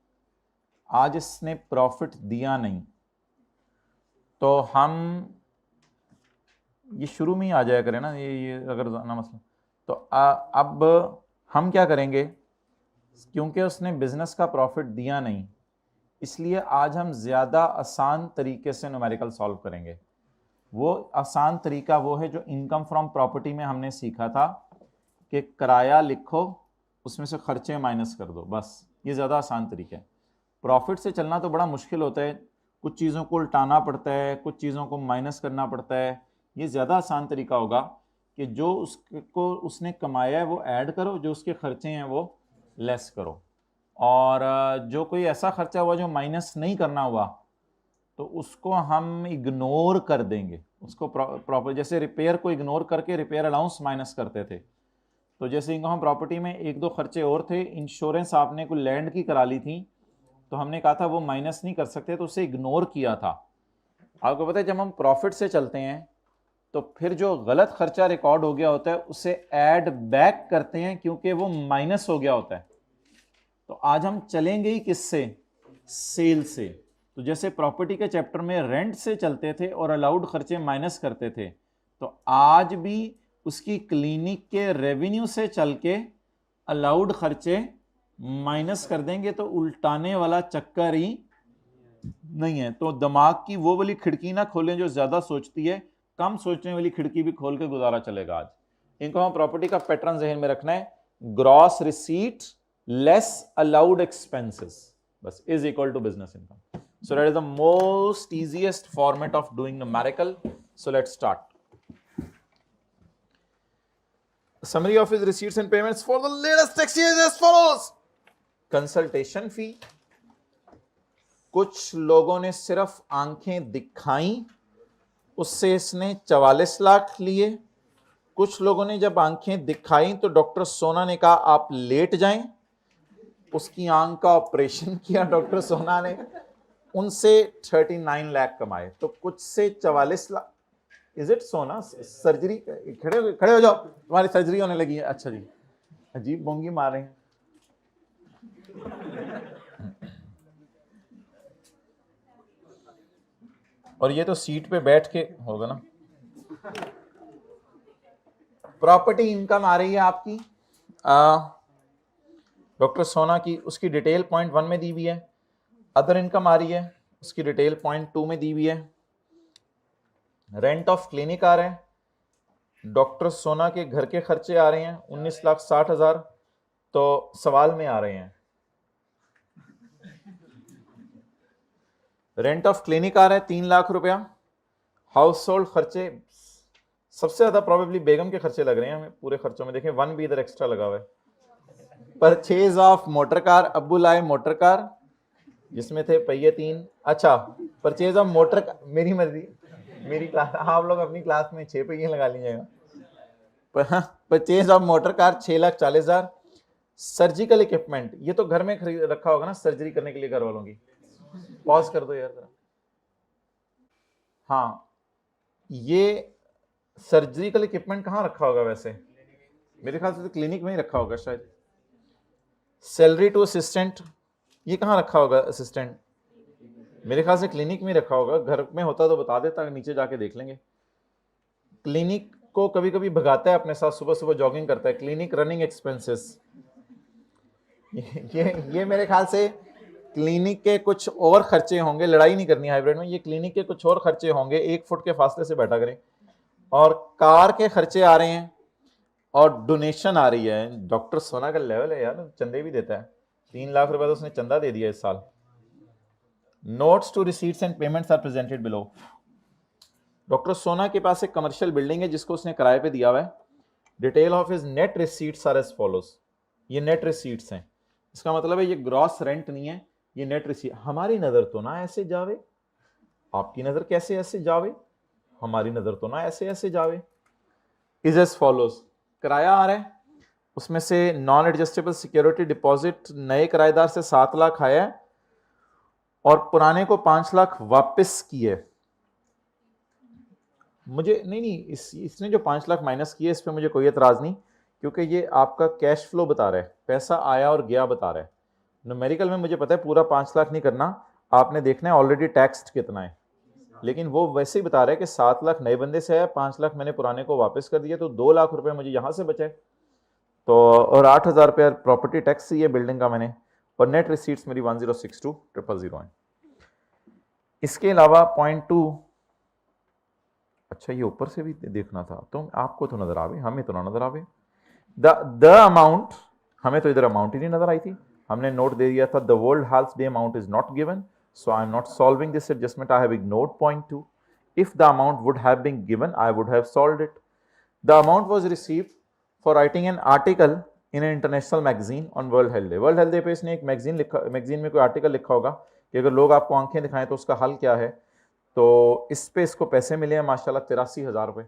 आज इसने प्रॉफिट दिया नहीं, तो हम ये शुरू में ही आ जाया करें ना, ये अगर ना मसला, तो अब हम क्या करेंगे, क्योंकि उसने बिजनेस का प्रॉफिट दिया नहीं, इसलिए आज हम ज़्यादा आसान तरीके से न्यूमेरिकल सॉल्व करेंगे। वो आसान तरीका वो है जो इनकम फ्रॉम प्रॉपर्टी में हमने सीखा था कि किराया लिखो, उसमें से खर्चे माइनस कर दो, बस। ये ज़्यादा आसान तरीका है। प्रॉफिट से चलना तो बड़ा मुश्किल होता है, कुछ चीज़ों को उल्टाना पड़ता है, कुछ चीज़ों को माइनस करना पड़ता है। ये ज़्यादा आसान तरीका होगा कि जो उसको उसने कमाया है वो ऐड करो, जो उसके खर्चे हैं वो लेस करो, और जो कोई ऐसा खर्चा हुआ जो माइनस नहीं करना हुआ तो उसको हम इग्नोर कर देंगे। उसको प्रॉपर, जैसे रिपेयर को इग्नोर करके रिपेयर अलाउंस माइनस करते थे, तो जैसे इनको हम प्रॉपर्टी में 1-2 खर्चे और थे, इंश्योरेंस आपने कोई लैंड की करा ली थी, तो हमने कहा था वो माइनस नहीं कर सकते, तो उसे इग्नोर किया था। आपको पता है जब हम प्रॉफिट से चलते हैं तो फिर जो गलत खर्चा रिकॉर्ड हो गया होता है उसे ऐड बैक करते हैं, क्योंकि वो माइनस हो गया होता है। तो आज हम चलेंगे ही किससे? सेल से। तो जैसे प्रॉपर्टी के चैप्टर में रेंट से चलते थे और अलाउड खर्चे माइनस करते थे, तो आज भी उसकी क्लिनिक के रेवेन्यू से चल के अलाउड खर्चे माइनस कर देंगे, तो उल्टाने वाला चक्कर ही नहीं है। तो दिमाग की वो वाली खिड़की ना खोलें जो ज्यादा सोचती है, कम सोचने वाली खिड़की भी खोल के गुजारा चलेगा आज। इनको हम प्रॉपर्टी का पैटर्न जहन में रखना है, gross receipt less allowed expenses बस is equal to business income. So that is the most easiest format of doing numerical. So let's start. Summary of his receipts and payments for the latest tax year is as follows. Consultation fee, कुछ लोगों ने सिर्फ आंखें दिखाई, उससे इसने 44 लाख लिए। कुछ लोगों ने जब आंखें दिखाई तो डॉक्टर सोना ने कहा आप लेट जाएं, उसकी आंख का ऑपरेशन किया डॉक्टर सोना ने, उनसे 39 लाख कमाए। तो कुछ से 44 लाख। इज इट सोना सर्जरी? खड़े हो जाओ, तुम्हारी सर्जरी होने लगी है। अच्छा जी, अजीब बोंगी मार रहे हैं। और ये तो सीट पे बैठ के होगा ना। प्रॉपर्टी इनकम आ रही है आपकी डॉक्टर सोना की, उसकी डिटेल पॉइंट 1 में दी हुई है। अदर इनकम आ रही है, उसकी डिटेल पॉइंट 2 में दी हुई है। रेंट ऑफ क्लिनिक आ रहे हैं, डॉक्टर सोना के घर के खर्चे आ रहे हैं 19,60,000, तो सवाल में आ रहे हैं। रेंट ऑफ क्लिनिक आ रहा है 3 लाख रुपया। हाउस होल्ड खर्चे सबसे ज्यादा प्रोबेबली बेगम के खर्चे लग रहे हैं हमें पूरे खर्चों में। देखें 1 भी इधर एक्स्ट्रा लगा हुआ है। परचेज ऑफ मोटर कार, अब्बू लाए मोटर कार जिसमें थे पहिए 3। अच्छा, परचेज ऑफ मोटर, मेरी मर्जी, मेरी क्लास, आप लोग अपनी क्लास में 6 पहिए लगा लीजिएगा। Purchase of motor car 6,40,000। Surgical equipment, ये तो घर में खरीद रखा होगा ना सर्जरी करने के लिए घर वालों की। पॉज कर दो यार जरा। हाँ, ये सर्जिकल इक्विपमेंट कहाँ रखा होगा वैसे? मेरे ख्याल से तो क्लिनिक में ही रखा होगा शायद। सैलरी टू असिस्टेंट, ये कहाँ रखा होगा असिस्टेंट? मेरे ख्याल से क्लिनिक में रखा होगा। घर में होता तो बता देता, नीचे जाके देख लेंगे। क्लिनिक को कभी कभी भगाता है अपने साथ, सुबह सुबह जॉगिंग करता है। क्लिनिक रनिंग एक्सपेंसेस, ये मेरे ख्याल से क्लिनिक के कुछ और खर्चे होंगे। लड़ाई नहीं करनी हाइब्रिड में, ये क्लिनिक के कुछ और खर्चे होंगे। 1 फुट के फासले से बैठा करें। और कार के खर्चे आ रहे हैं और डोनेशन आ रही है। डॉक्टर सोना का लेवल है यार, चंदे भी देता है। 3 लाख रुपए तो उसने चंदा दे दिया इस साल। Notes to receipts and payments are presented below. Doctor Sona के पास एक कमर्शियल बिल्डिंग है जिसको उसने किराए पे दिया हुआ है। Detail of his net receipts are as follows. ये नेट रिसीट्स हैं, इसका मतलब है ये ग्रॉस रेंट नहीं है, ये नेट रिसीट। हमारी नजर तो ना ऐसे जावे, आपकी नजर कैसे ऐसे जावे? हमारी नजर तो ना ऐसे ऐसे जावे। Is as follows. किराया आ रहा है, उसमें से नॉन एडजस्टेबल सिक्योरिटी डिपॉजिट नए किराएदार से 7 लाख आया है और पुराने को 5 लाख वापस किए। मुझे नहीं, इसने जो 5 लाख माइनस किए इस पर मुझे कोई एतराज नहीं, क्योंकि ये आपका कैश फ्लो बता रहा है, पैसा आया और गया बता रहा है। न्यूमेरिकल में मुझे पता है पूरा 5 लाख नहीं करना, आपने देखना है ऑलरेडी टैक्स कितना है, लेकिन वो वैसे ही बता रहा है कि 7 लाख नए बंदे से आया, 5 लाख मैंने पुराने को वापस कर दिया, तो 2 लाख रुपए मुझे यहाँ से बचे। तो और 8,000 रुपया प्रॉपर्टी टैक्स ही है बिल्डिंग का मैंने, और नेट रिसीट्स मेरी 1062,000 है। इसके अलावा पॉइंट 2, अच्छा ये ऊपर से भी देखना था, तो आपको तो नजर आवे, हमें तो ना नजर आवे। द अमाउंट, हमें तो इधर अमाउंट ही नहीं नजर आई थी, हमने नोट दे दिया था the world health day amount is not given, so I am not solving this adjustment. I have ignored point 2. If the amount would have been given, I would have solved it. The amount was received for writing an article in an international magazine on World Health Day. World Health Day पे इसने एक magazine में कोई article लिखा होगा कि अगर लोग आपको आंखें दिखाएं तो उसका हल क्या है। तो इस पे इसको पैसे मिले हैं माशाल्लाह 83,000 रुपए।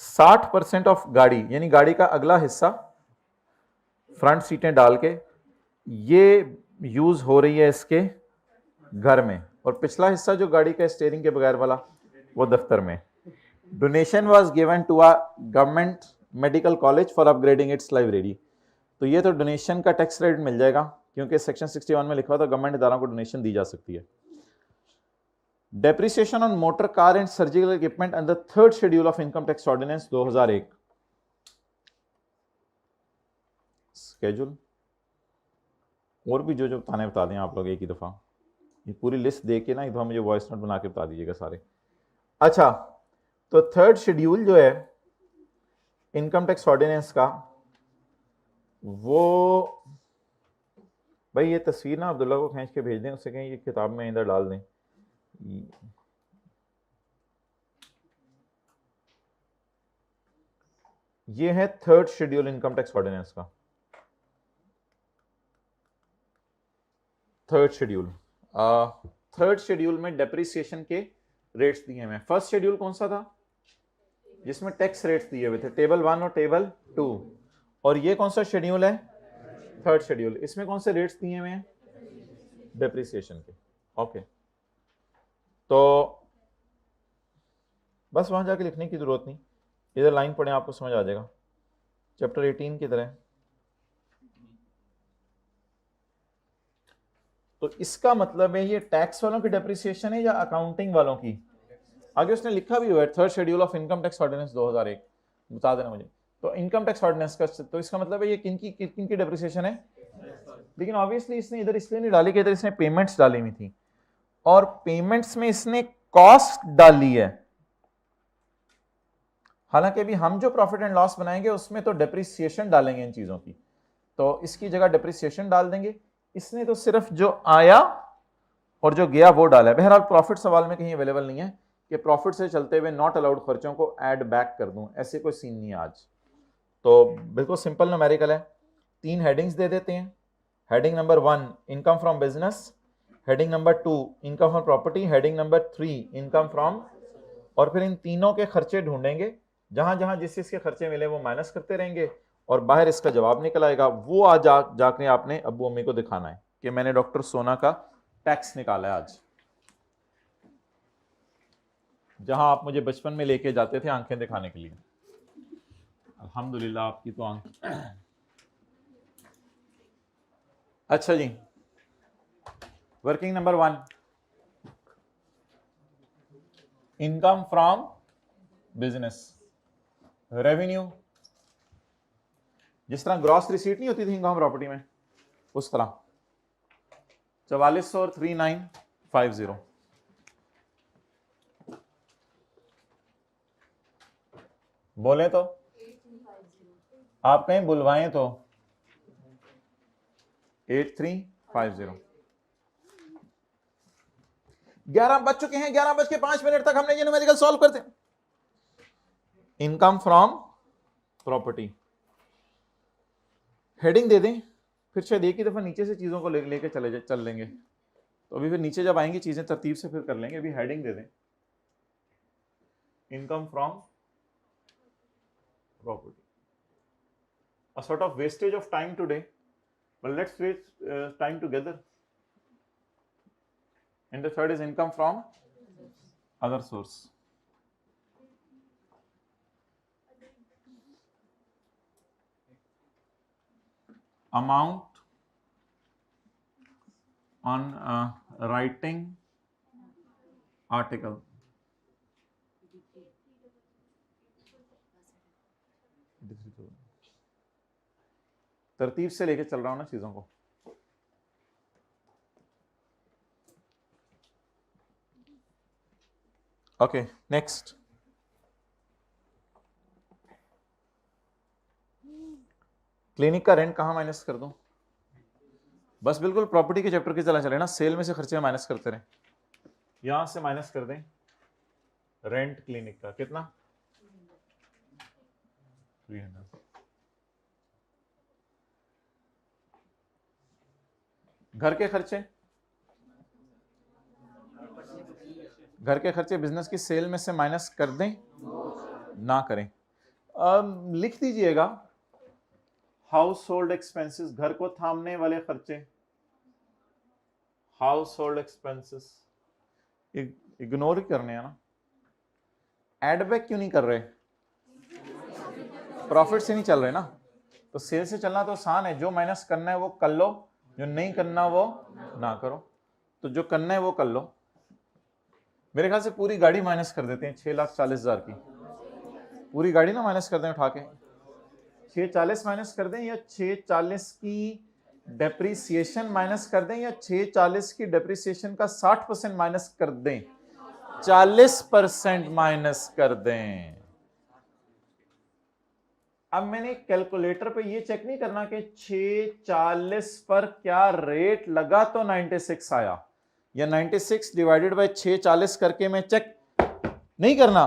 60% ऑफ गाड़ी, यानी गाड़ी का अगला हिस्सा फ्रंट सीटें डाल के, ये यूज हो रही है इसके घर में, और पिछला हिस्सा जो गाड़ी का स्टीयरिंग के बगैर वाला वो दफ्तर में। Donation was given to a government medical college for upgrading its library. तो ये तो डोनेशन का टैक्स क्रेडिट मिल जाएगा, क्योंकि सेक्शन 61 में लिखा हुआ था गवर्नमेंट इदारों को डोनेशन दी जा सकती है। Depreciation on motor car and surgical equipment under third schedule of income tax ordinance 2001। Schedule और भी जो जो बताने बता दें आप लोग एक ही दफा, ये पूरी लिस्ट दे के ना एक दफा मुझे वॉइस नोट बना के बता दीजिएगा सारे। अच्छा, तो थर्ड शेड्यूल जो है इनकम टैक्स ऑर्डिनेंस का, वो भाई ये तस्वीर ना अब्दुल्ला को खींच के भेज दें, उससे कहें ये किताब में इधर डाल दें। ये है third schedule income tax ordinance का। थर्ड शेड्यूल में डेप्रिसिएशन के रेट्स दिए हुए हैं। फर्स्ट शेड्यूल कौन सा था जिसमें टैक्स रेट्स दिए हुए थे, टेबल 1 और टेबल 2, और ये कौन सा शेड्यूल है, थर्ड शेड्यूल। इसमें कौन से रेट्स दिए हुए हैं, डेप्रिसिएशन के। ओके, तो बस वहां जाके लिखने की जरूरत नहीं, इधर लाइन पढ़ें आपको समझ आ जाएगा। चैप्टर 18 की तरह। तो इसका मतलब है ये टैक्स वालों की डेप्रिसिएशन है या अकाउंटिंग वालों की? आगे उसने लिखा भी हुआ है third schedule of income tax ordinance 2001, बता देना मुझे। तो इनकम टैक्स ऑर्डिनेंस का, तो इसका मतलब है ये किन की डेप्रिसिएशन है? लेकिन ऑब्वियसली इसने इधर इसलिए नहीं डाली कि इधर इसने पेमेंट्स डाली हुई थी, और पेमेंट्स में इसने कॉस्ट डाली है। हालांकि अभी हम जो प्रॉफिट एंड लॉस बनाएंगे उसमें तो डेप्रिसिएशन डालेंगे इन चीजों की, तो इसकी जगह डेप्रिसिएशन डाल देंगे। इसने तो सिर्फ जो आया और जो गया वो डाला है। बहरहाल प्रॉफिट सवाल में कहीं अवेलेबल नहीं है कि प्रॉफिट से चलते हुए नॉट अलाउड खर्चों को ऐड बैक कर दूं, ऐसे कोई सीन नहीं है आज। तो बिल्कुल सिंपल न्यूमेरिकल है। 3 हेडिंग्स दे देते हैं। Heading number 1 income from business, heading number 2 income from property, heading number 3 income from, और फिर इन तीनों के खर्चे ढूंढेंगे। जहां जहां जिस चीज के खर्चे मिले वो माइनस करते रहेंगे, और बाहर इसका जवाब निकल आएगा। वो आज जाके आपने अब्बू अम्मी को दिखाना है कि मैंने डॉक्टर सोना का टैक्स निकाला है आज। जहां आप मुझे बचपन में लेके जाते थे आंखें दिखाने के लिए, अल्हम्दुलिल्लाह आपकी तो आंख। अच्छा जी, working number 1 income from business, revenue. जिस तरह ग्रॉस रिसीट नहीं होती थी इनकम प्रॉपर्टी में, उस तरह 4400 और 3950। बोले तो आप कहीं बुलवाएं तो 8350। 11 बज चुके हैं, 11:05 तक हमने ये न्यूमेरिकल सॉल्व करते। इनकम फ्रॉम प्रॉपर्टी हेडिंग दे दें, फिर शायद एक ही दफा नीचे से चीजों को लेके चल लेंगे। तो अभी फिर नीचे जब आएंगी चीजें तरतीब से फिर कर लेंगे। अभी हेडिंग दे दें income from property. A sort of wastage of time today, but let's waste time together. And the third is income from other source. Amount on writing article. तरतीब से लेके चल रहा हूं ना चीजों को। Okay, next. क्लिनिक का रेंट कहां माइनस कर दूं? बस बिल्कुल प्रॉपर्टी के चैप्टर की तरह चले ना, सेल में से खर्चे माइनस करते रहे। यहां से माइनस कर दें रेंट क्लिनिक का, कितना? 300। घर के खर्चे, घर के खर्चे बिजनेस की सेल में से माइनस कर दें, ना करें। लिख दीजिएगा हाउस होल्ड एक्सपेंसेस, घर को थामने वाले खर्चे, हाउस होल्ड एक्सपेंसेस इग्नोर ही करने हैं ना, एड बैक क्यों नहीं कर रहे, प्रॉफिट से नहीं चल रहे ना, तो सेल से चलना तो आसान है, जो माइनस करना है वो कर लो, जो नहीं करना वो ना करो, तो जो करना है वो कर लो। मेरे ख्याल से पूरी गाड़ी माइनस कर देते हैं 6,40,000 की, पूरी गाड़ी ना माइनस कर दें उठा के, 640 माइनस कर दें, या 640 की डेप्रीसिएशन माइनस कर दें, या 640 की डेप्रीसिएशन का 60% माइनस कर दें, 40% माइनस कर दें। अब मैंने कैलकुलेटर पे ये चेक नहीं करना कि 640 पर क्या रेट लगा तो 96 आया, या 96 डिवाइडेड बाय 640 करके मैं चेक नहीं करना,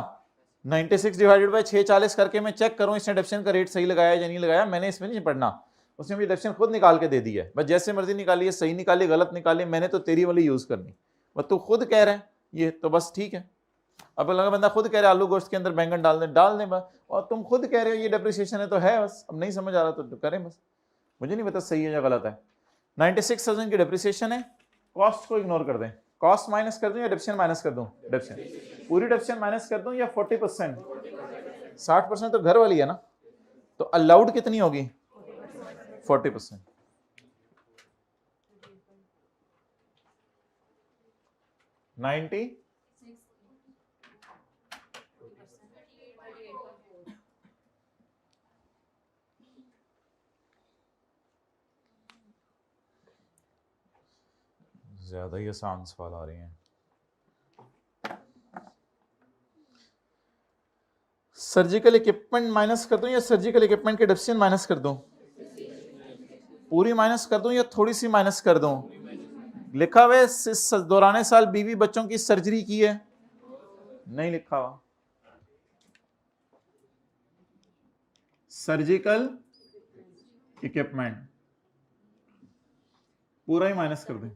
96 डिवाइडेड बाय 640 करके मैं चेक करूं इसने डेप्शन का रेट सही लगाया या नहीं लगाया, मैंने इसमें नहीं पढ़ना, उसने मुझे डेप्शन खुद निकाल के दे दी है, बस जैसे मर्जी निकाली है, सही निकाली गलत निकाली, मैंने तो तेरी वाली यूज करनी, बस तू खुद कह रहा है ये तो बस ठीक है। अब लगा बंदा खुद कह रहा है आलू गोश्त के अंदर बैंगन डाल दें बस, और तुम खुद कह रहे हो ये डेप्रिसिएशन है तो है, बस अब नहीं समझ आ रहा तो करें बस, मुझे नहीं पता सही है या गलत है। 96,000 की डेप्रिसिएशन है, कॉस्ट को इग्नोर कर दें, कॉस्ट माइनस कर दूं या डेप्शन माइनस कर दूं, डेप्शन, पूरी डेप्शन माइनस कर दूं या 40%, 60% तो घर वाली है ना, तो अलाउड कितनी होगी 40%, 90 ज्यादा ही आसान सवाल आ रहे हैं। सर्जिकल इक्विपमेंट माइनस कर दूं या सर्जिकल इक्विपमेंट के डेप्शन माइनस कर दूं, पूरी माइनस कर दूं या थोड़ी सी माइनस कर दूं, लिखा हुआ है इस दौरान साल बीवी बच्चों की सर्जरी की है, नहीं लिखा हुआ, सर्जिकल इक्विपमेंट पूरा ही माइनस कर दें,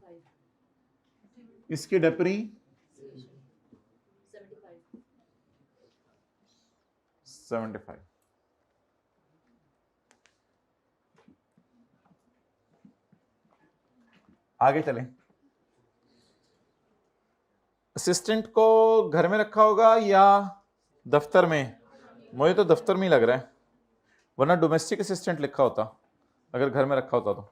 इसकी डेप्री 75, आगे चलें। असिस्टेंट को घर में रखा होगा या दफ्तर में, मुझे तो दफ्तर में ही लग रहा है, वरना डोमेस्टिक असिस्टेंट लिखा होता अगर घर में रखा होता तो।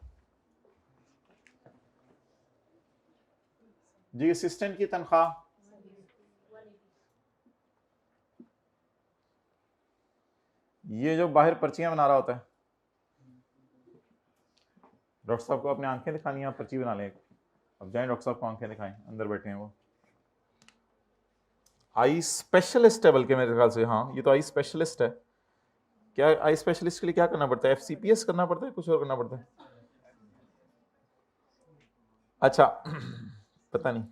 जी असिस्टेंट की तनख्वाह ये जो बाहर पर्चियां बना रहा होता है, डॉक्टर साहब को अपनी आंखें दिखानी है, आप पर्ची बना लें, अब जाएं डॉक्टर साहब को आंखें दिखाएं, अंदर बैठे हैं वो, आई स्पेशलिस्ट है बल्कि मेरे ख्याल से, हाँ ये तो आई स्पेशलिस्ट है, क्या आई स्पेशलिस्ट के लिए क्या करना पड़ता है, FCPS करना पड़ता है, कुछ और करना पड़ता है, अच्छा पता नहीं,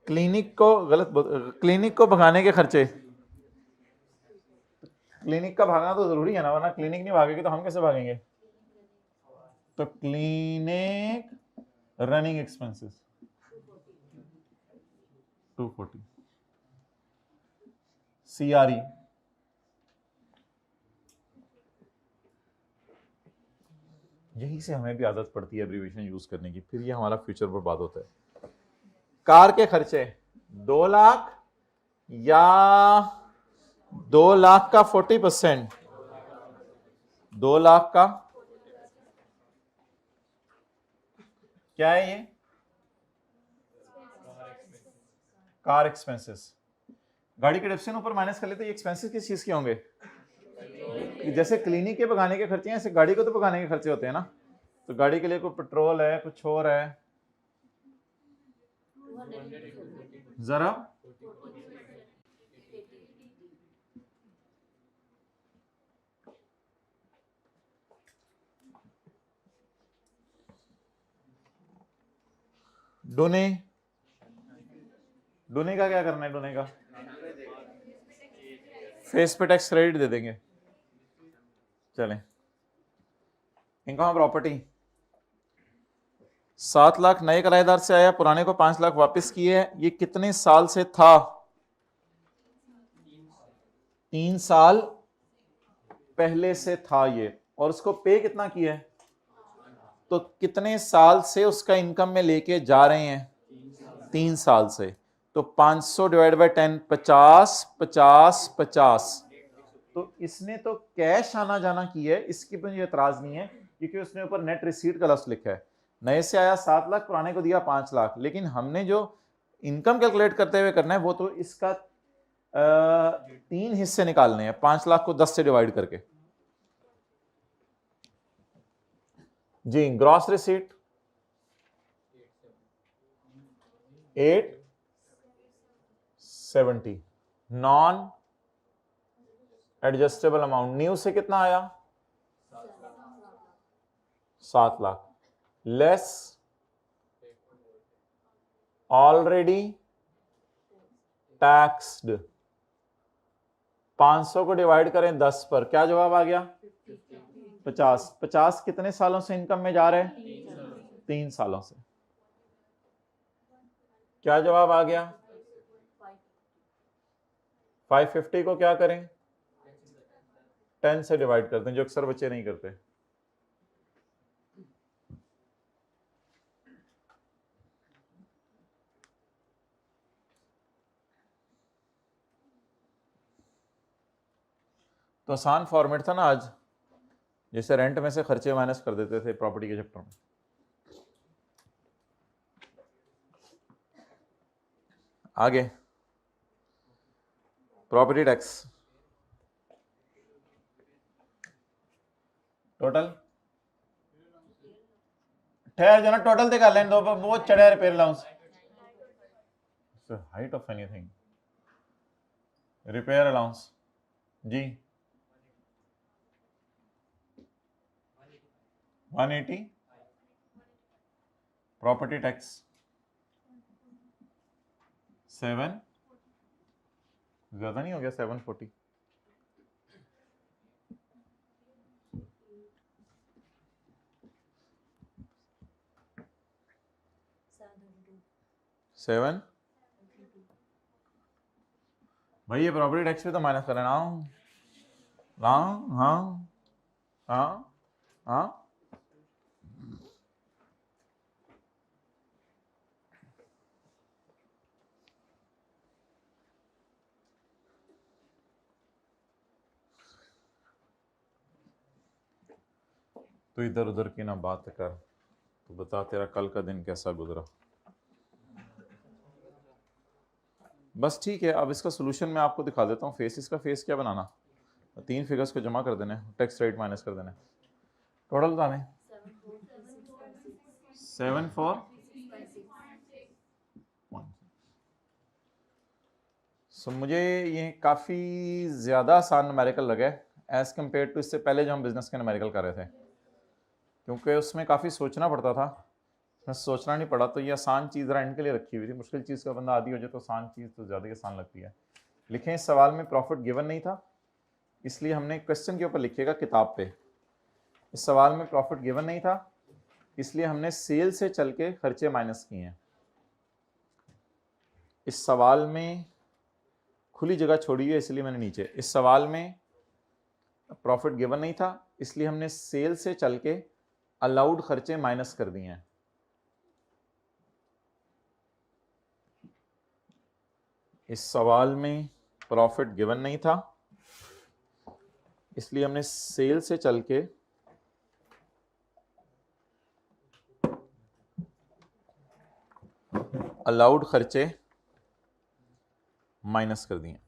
क्लिनिक को भगाने के खर्चे, क्लिनिक का भागना तो जरूरी है ना, वरना क्लिनिक नहीं भागेगी तो हम कैसे भागेंगे, तो क्लिनिक रनिंग एक्सपेंसेस 240, CRE यही से हमें भी आदत पड़ती है एब्रीविएशन यूज करने की, फिर ये हमारा फ्यूचर बर्बाद होता है। कार के खर्चे 2 लाख या 2 लाख का 40%, 2 लाख का क्या है ये, कार एक्सपेंसेस, गाड़ी के डेप्शन ऊपर माइनस कर लेते, ये एक्सपेंसेस किस चीज के होंगे, जैसे क्लिनिक के भगाने के खर्चे हैं ऐसे गाड़ी को तो भगाने के खर्चे होते हैं ना, तो गाड़ी के लिए कोई पेट्रोल है कुछ और है, जरा डोने का क्या करना है, डोने का फेस पे टैक्स क्रेडिट दे देंगे, चलें। इनकम प्रॉपर्टी 7 लाख नए किराएदार से आया, पुराने को 5 लाख वापस किए, ये कितने साल से था, 3 साल पहले से था ये, और उसको पे कितना किया है तो कितने साल से उसका इनकम में लेके जा रहे हैं? 3 साल से। तो 500 डिवाइड बाय 10, 50 50 50। तो इसने तो कैश आना जाना की है, इसकी पर मुझे एतराज नहीं है, क्योंकि उसने ऊपर नेट रिसीट का लफ्ज लिखा है। नए से आया 7 लाख, पुराने को दिया 5 लाख, लेकिन हमने जो इनकम कैलकुलेट करते हुए करना है वो तो इसका 3 हिस्से निकालने हैं, 5 लाख को 10 से डिवाइड करके। जी, gross receipt 870, non adjustable amount new से कितना आया? 7 लाख, लेस ऑलरेडी टैक्स्ड। 500 को डिवाइड करें 10 पर, क्या जवाब आ गया? 50। 50 कितने सालों से इनकम में जा रहे हैं? 3 सालों से। क्या जवाब आ गया? 550 को क्या करें? 10 से डिवाइड करते हैं, जो अक्सर बच्चे नहीं करते। तो आसान फॉर्मेट था ना आज, जैसे रेंट में से खर्चे माइनस कर देते थे प्रॉपर्टी के चैप्टर में। आगे प्रॉपर्टी टैक्स टोटल, ठहर जाना, टोटल दिखा लें दो, वो चढ़े repair allowance, height of anything, repair allowance जी 180, प्रॉपर्टी टैक्स 7, ज्यादा नहीं हो गया? 740, सेवन। भाई ये प्रॉपर्टी टैक्स पे तो माइनस कर लेना। हाँ हाँ हाँ हाँ, तो इधर उधर की ना बात कर, तो बता तेरा कल का दिन कैसा गुजरा। बस ठीक है, अब इसका सोल्यूशन मैं आपको दिखा देता हूँ। फेस, इसका फेस क्या बनाना, 3 फिगर्स को जमा कर देने, टैक्स रेट माइनस कर देने, टोटल बताने 74। सो मुझे ये काफ़ी ज़्यादा आसान न्यूमेरिकल लगा एज़ कम्पेयर टू इससे पहले जो हम बिजनेस के न्यूमेरिकल कर रहे थे, क्योंकि उसमें काफ़ी सोचना पड़ता था, इसमें सोचना नहीं पड़ा। तो ये आसान चीज़ एंड के लिए रखी हुई थी। मुश्किल चीज़ का बंदा आदी हो जाए तो आसान चीज़ तो ज़्यादा ही आसान लगती है। लिखें, इस सवाल में प्रॉफिट गिवन नहीं था, इसलिए हमने क्वेश्चन के ऊपर लिखिएगा किताब पे। इस सवाल में प्रॉफिट गिवन नहीं था, इसलिए हमने सेल से चल के खर्चे माइनस किए हैं। इस सवाल में खुली जगह छोड़ी है, इसलिए मैंने नीचे। इस सवाल में प्रॉफिट गिवन नहीं था, इसलिए हमने सेल से चल के अलाउड खर्चे माइनस कर दिए हैं। इस सवाल में प्रॉफिट गिवन नहीं था, इसलिए हमने सेल से चल के अलाउड खर्चे माइनस कर दिए।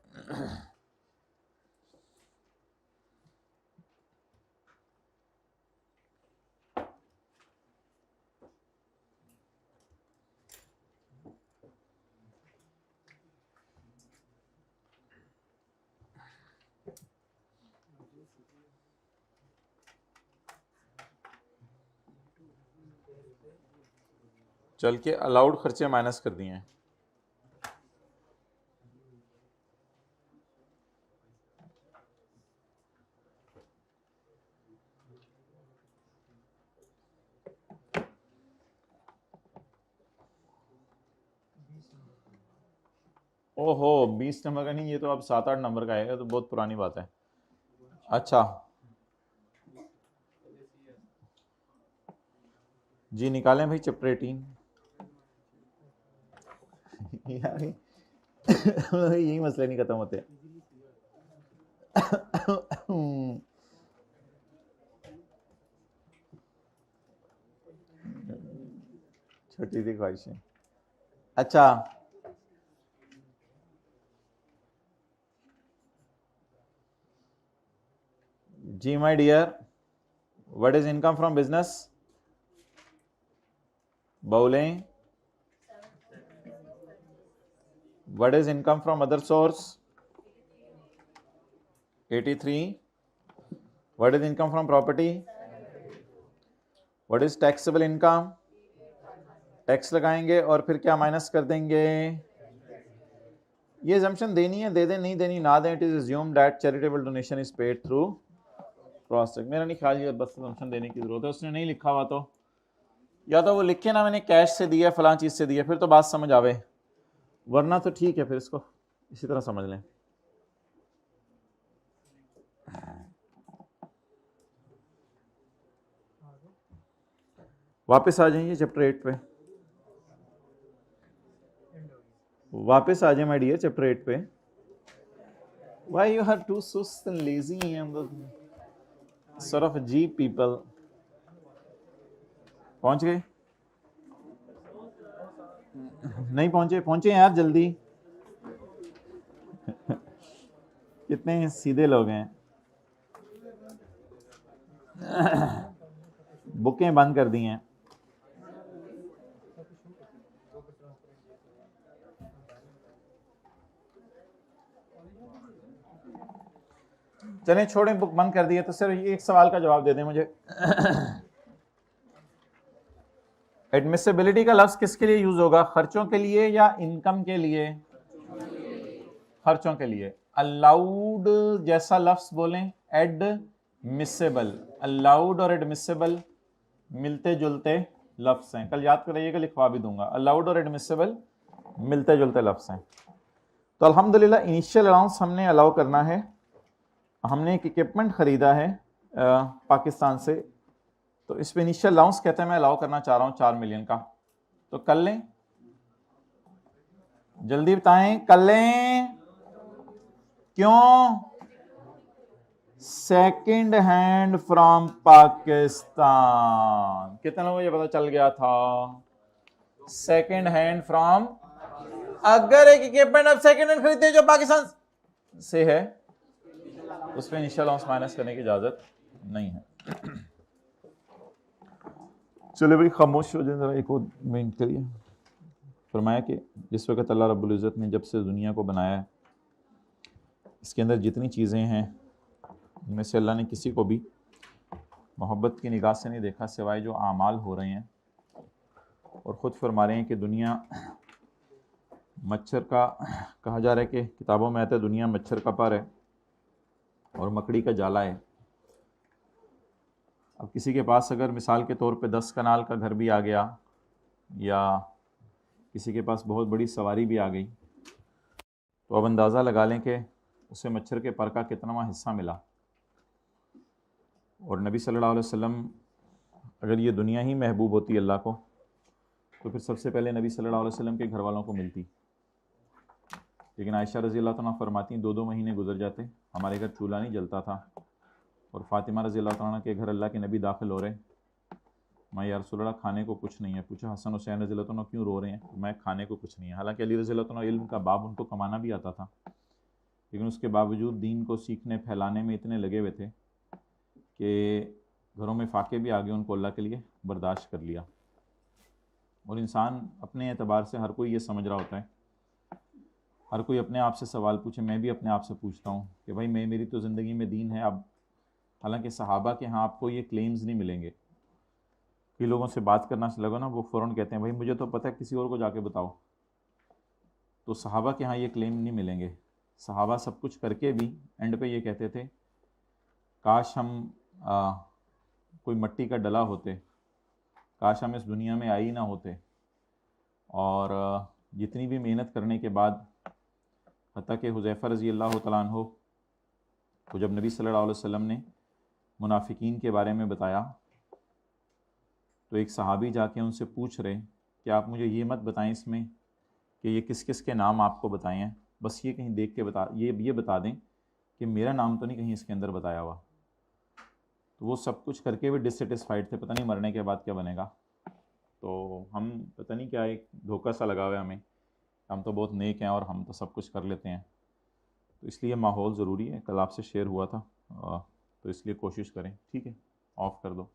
चल के अलाउड खर्चे माइनस कर दिए हैं। ओहो, 20 नंबर का नहीं, ये तो अब 7-8 नंबर का आएगा, तो बहुत पुरानी बात है। अच्छा, जी निकालें भाई चैप्टर 18 यार यही मसले नहीं खत्म होते छोटी सी ख्वाहिशें। अच्छा जी my dear, what is income from business? बोलें। What is income from other source? 83। What is income from property? What is taxable income? Tax लगाएंगे और फिर क्या माइनस कर देंगे? ये assumption देनी है, दे दें, नहीं देनी ना दें। It is assumed that charitable donation is paid through cross cheque. मेरा नहीं ख्याल ये बस assumption देने की जरूरत है। उसने नहीं लिखा हुआ तो या तो वो लिखे ना मैंने कैश से दिया फलां चीज से दिया, फिर तो बात समझ आवे, वरना तो ठीक है, फिर इसको इसी तरह समझ लें। वापस आ जाइए चैप्टर 8 पे, वापस आ जाए माय डियर चैप्टर 8 पे। व्हाई यू आर टू सुस्त and lazy and sort of अजीब पीपल। पहुंच गए? नहीं पहुंचे? पहुंचे यार जल्दी। कितने सीधे लोग हैं। बुकें बंद कर दी हैं। चलें छोड़ें, बुक बंद कर दिए तो सिर्फ एक सवाल का जवाब दे दें मुझे। एडमिसिबिलिटी का लफ्ज किसके लिए यूज होगा? खर्चों के लिए या इनकम के लिए? खर्चों के लिए। अलाउड जैसा लफ्ज बोलें, एडमिसेबल। अलाउड और एडमिसेबल मिलते जुलते लफ्ज हैं, कल याद कराइएगा, लिखवा भी दूंगा। अलाउड और एडमिसेबल मिलते जुलते लफ्ज हैं। तो अल्हम्दुलिल्लाह इनिशियल अलाउंस हमने अलाउ करना है। हमने एक इक्विपमेंट खरीदा है पाकिस्तान से, तो इस पे इनिशियल अलाउंस कहते हैं मैं अलाउ करना चाह रहा हूँ 4 मिलियन का। तो कर लें? जल्दी बताएं, कर लें? क्यों? Second hand from Pakistan. कितने लोगों को ये पता चल गया था? सेकंड हैंड फ्रॉम, अगर एक इक्विपमेंट आप सेकंड हैंड खरीदते जो पाकिस्तान से है, उसमें इनिशियल अलाउंस माइनस करने की इजाजत नहीं है। चले भाई खामोश हो जाए जरा एक और मिनट के लिए। फरमाया कि जिस वक्त अल्लाह रब्बुल इज़्ज़त ने जब से दुनिया को बनाया है, इसके अंदर जितनी चीज़ें हैं उनमें से अल्लाह ने किसी को भी मोहब्बत की निगाह से नहीं देखा सिवाय जो आमाल हो रहे हैं। और ख़ुद फरमा रहे हैं कि दुनिया मच्छर का, कहा जा रहा है कि किताबों में आता है दुनिया मच्छर का पर है और मकड़ी का जाला है। अब किसी के पास अगर मिसाल के तौर पे 10 कनाल का घर भी आ गया या किसी के पास बहुत बड़ी सवारी भी आ गई, तो अब अंदाज़ा लगा लें कि उसे मच्छर के पर का कितनावा हिस्सा मिला। और नबी सल्लल्लाहु अलैहि वसल्लम, अगर ये दुनिया ही महबूब होती अल्लाह को, तो फिर सबसे पहले नबी सल्लल्लाहु अलैहि वसल्लम के घर वालों को मिलती। लेकिन आयशा रज़ी अल्लाह तआला फरमाती 2-2 महीने गुजर जाते, हमारे घर चूल्हा नहीं जलता था। और फ़ातिमा रज़ी अल्लाह तआला के घर अल्लाह के नबी दाखिल हो रहे, मैं या रसूलल्लाह खाने को कुछ नहीं है। पूछा हसन हुसैन रज़ी अल्लाह तआला क्यों रो रहे हैं? मैं खाने को कुछ नहीं है। हालांकि अली रज़ी अल्लाह तआला इल्म का बाब उनको कमाना भी आता था, लेकिन उसके बावजूद दीन को सीखने फैलाने में इतने लगे हुए थे कि घरों में फाके भी आ गए, उनको अल्लाह के लिए बर्दाश्त कर लिया। और इंसान अपने एतबार से हर कोई ये समझ रहा होता है, हर कोई अपने आप से सवाल पूछे। मैं भी अपने आप से पूछता हूँ कि भाई मेरी तो ज़िंदगी में दीन है। अब हालांकि सहाबा के यहाँ आपको ये क्लेम्स नहीं मिलेंगे। कई लोगों से बात करना से लगा ना, वो फ़ौरन कहते हैं भाई मुझे तो पता है, किसी और को जाके बताओ। तो सहाबा के यहाँ ये क्लेम नहीं मिलेंगे। सहाबा सब कुछ करके भी एंड पे ये कहते थे काश हम कोई मट्टी का डला होते, काश हम इस दुनिया में आई ना होते। और जितनी भी मेहनत करने के बाद, हत्ता कि हुज़ैफ़ा रज़ी अल्लाह तआला अन्हु को जब नबी सल्लल्लाहु अलैहि वसल्लम ने मुनाफिकीन के बारे में बताया तो एक सहाबी जाके उनसे पूछ रहे कि आप मुझे ये मत बताएं इसमें कि ये किस किस के नाम आपको बताए हैं, बस ये कहीं देख के ये बता दें कि मेरा नाम तो नहीं कहीं इसके अंदर बताया हुआ। तो वो सब कुछ करके भी डिससेटिस्फाइड थे, पता नहीं मरने के बाद क्या बनेगा। तो हम पता नहीं क्या एक धोखा सा लगा हुआ है हमें, हम तो बहुत नेक हैं और हम तो सब कुछ कर लेते हैं। तो इसलिए माहौल ज़रूरी है, कल आपसे शेयर हुआ था, तो इसलिए कोशिश करें। ठीक है, ऑफ़ कर दो।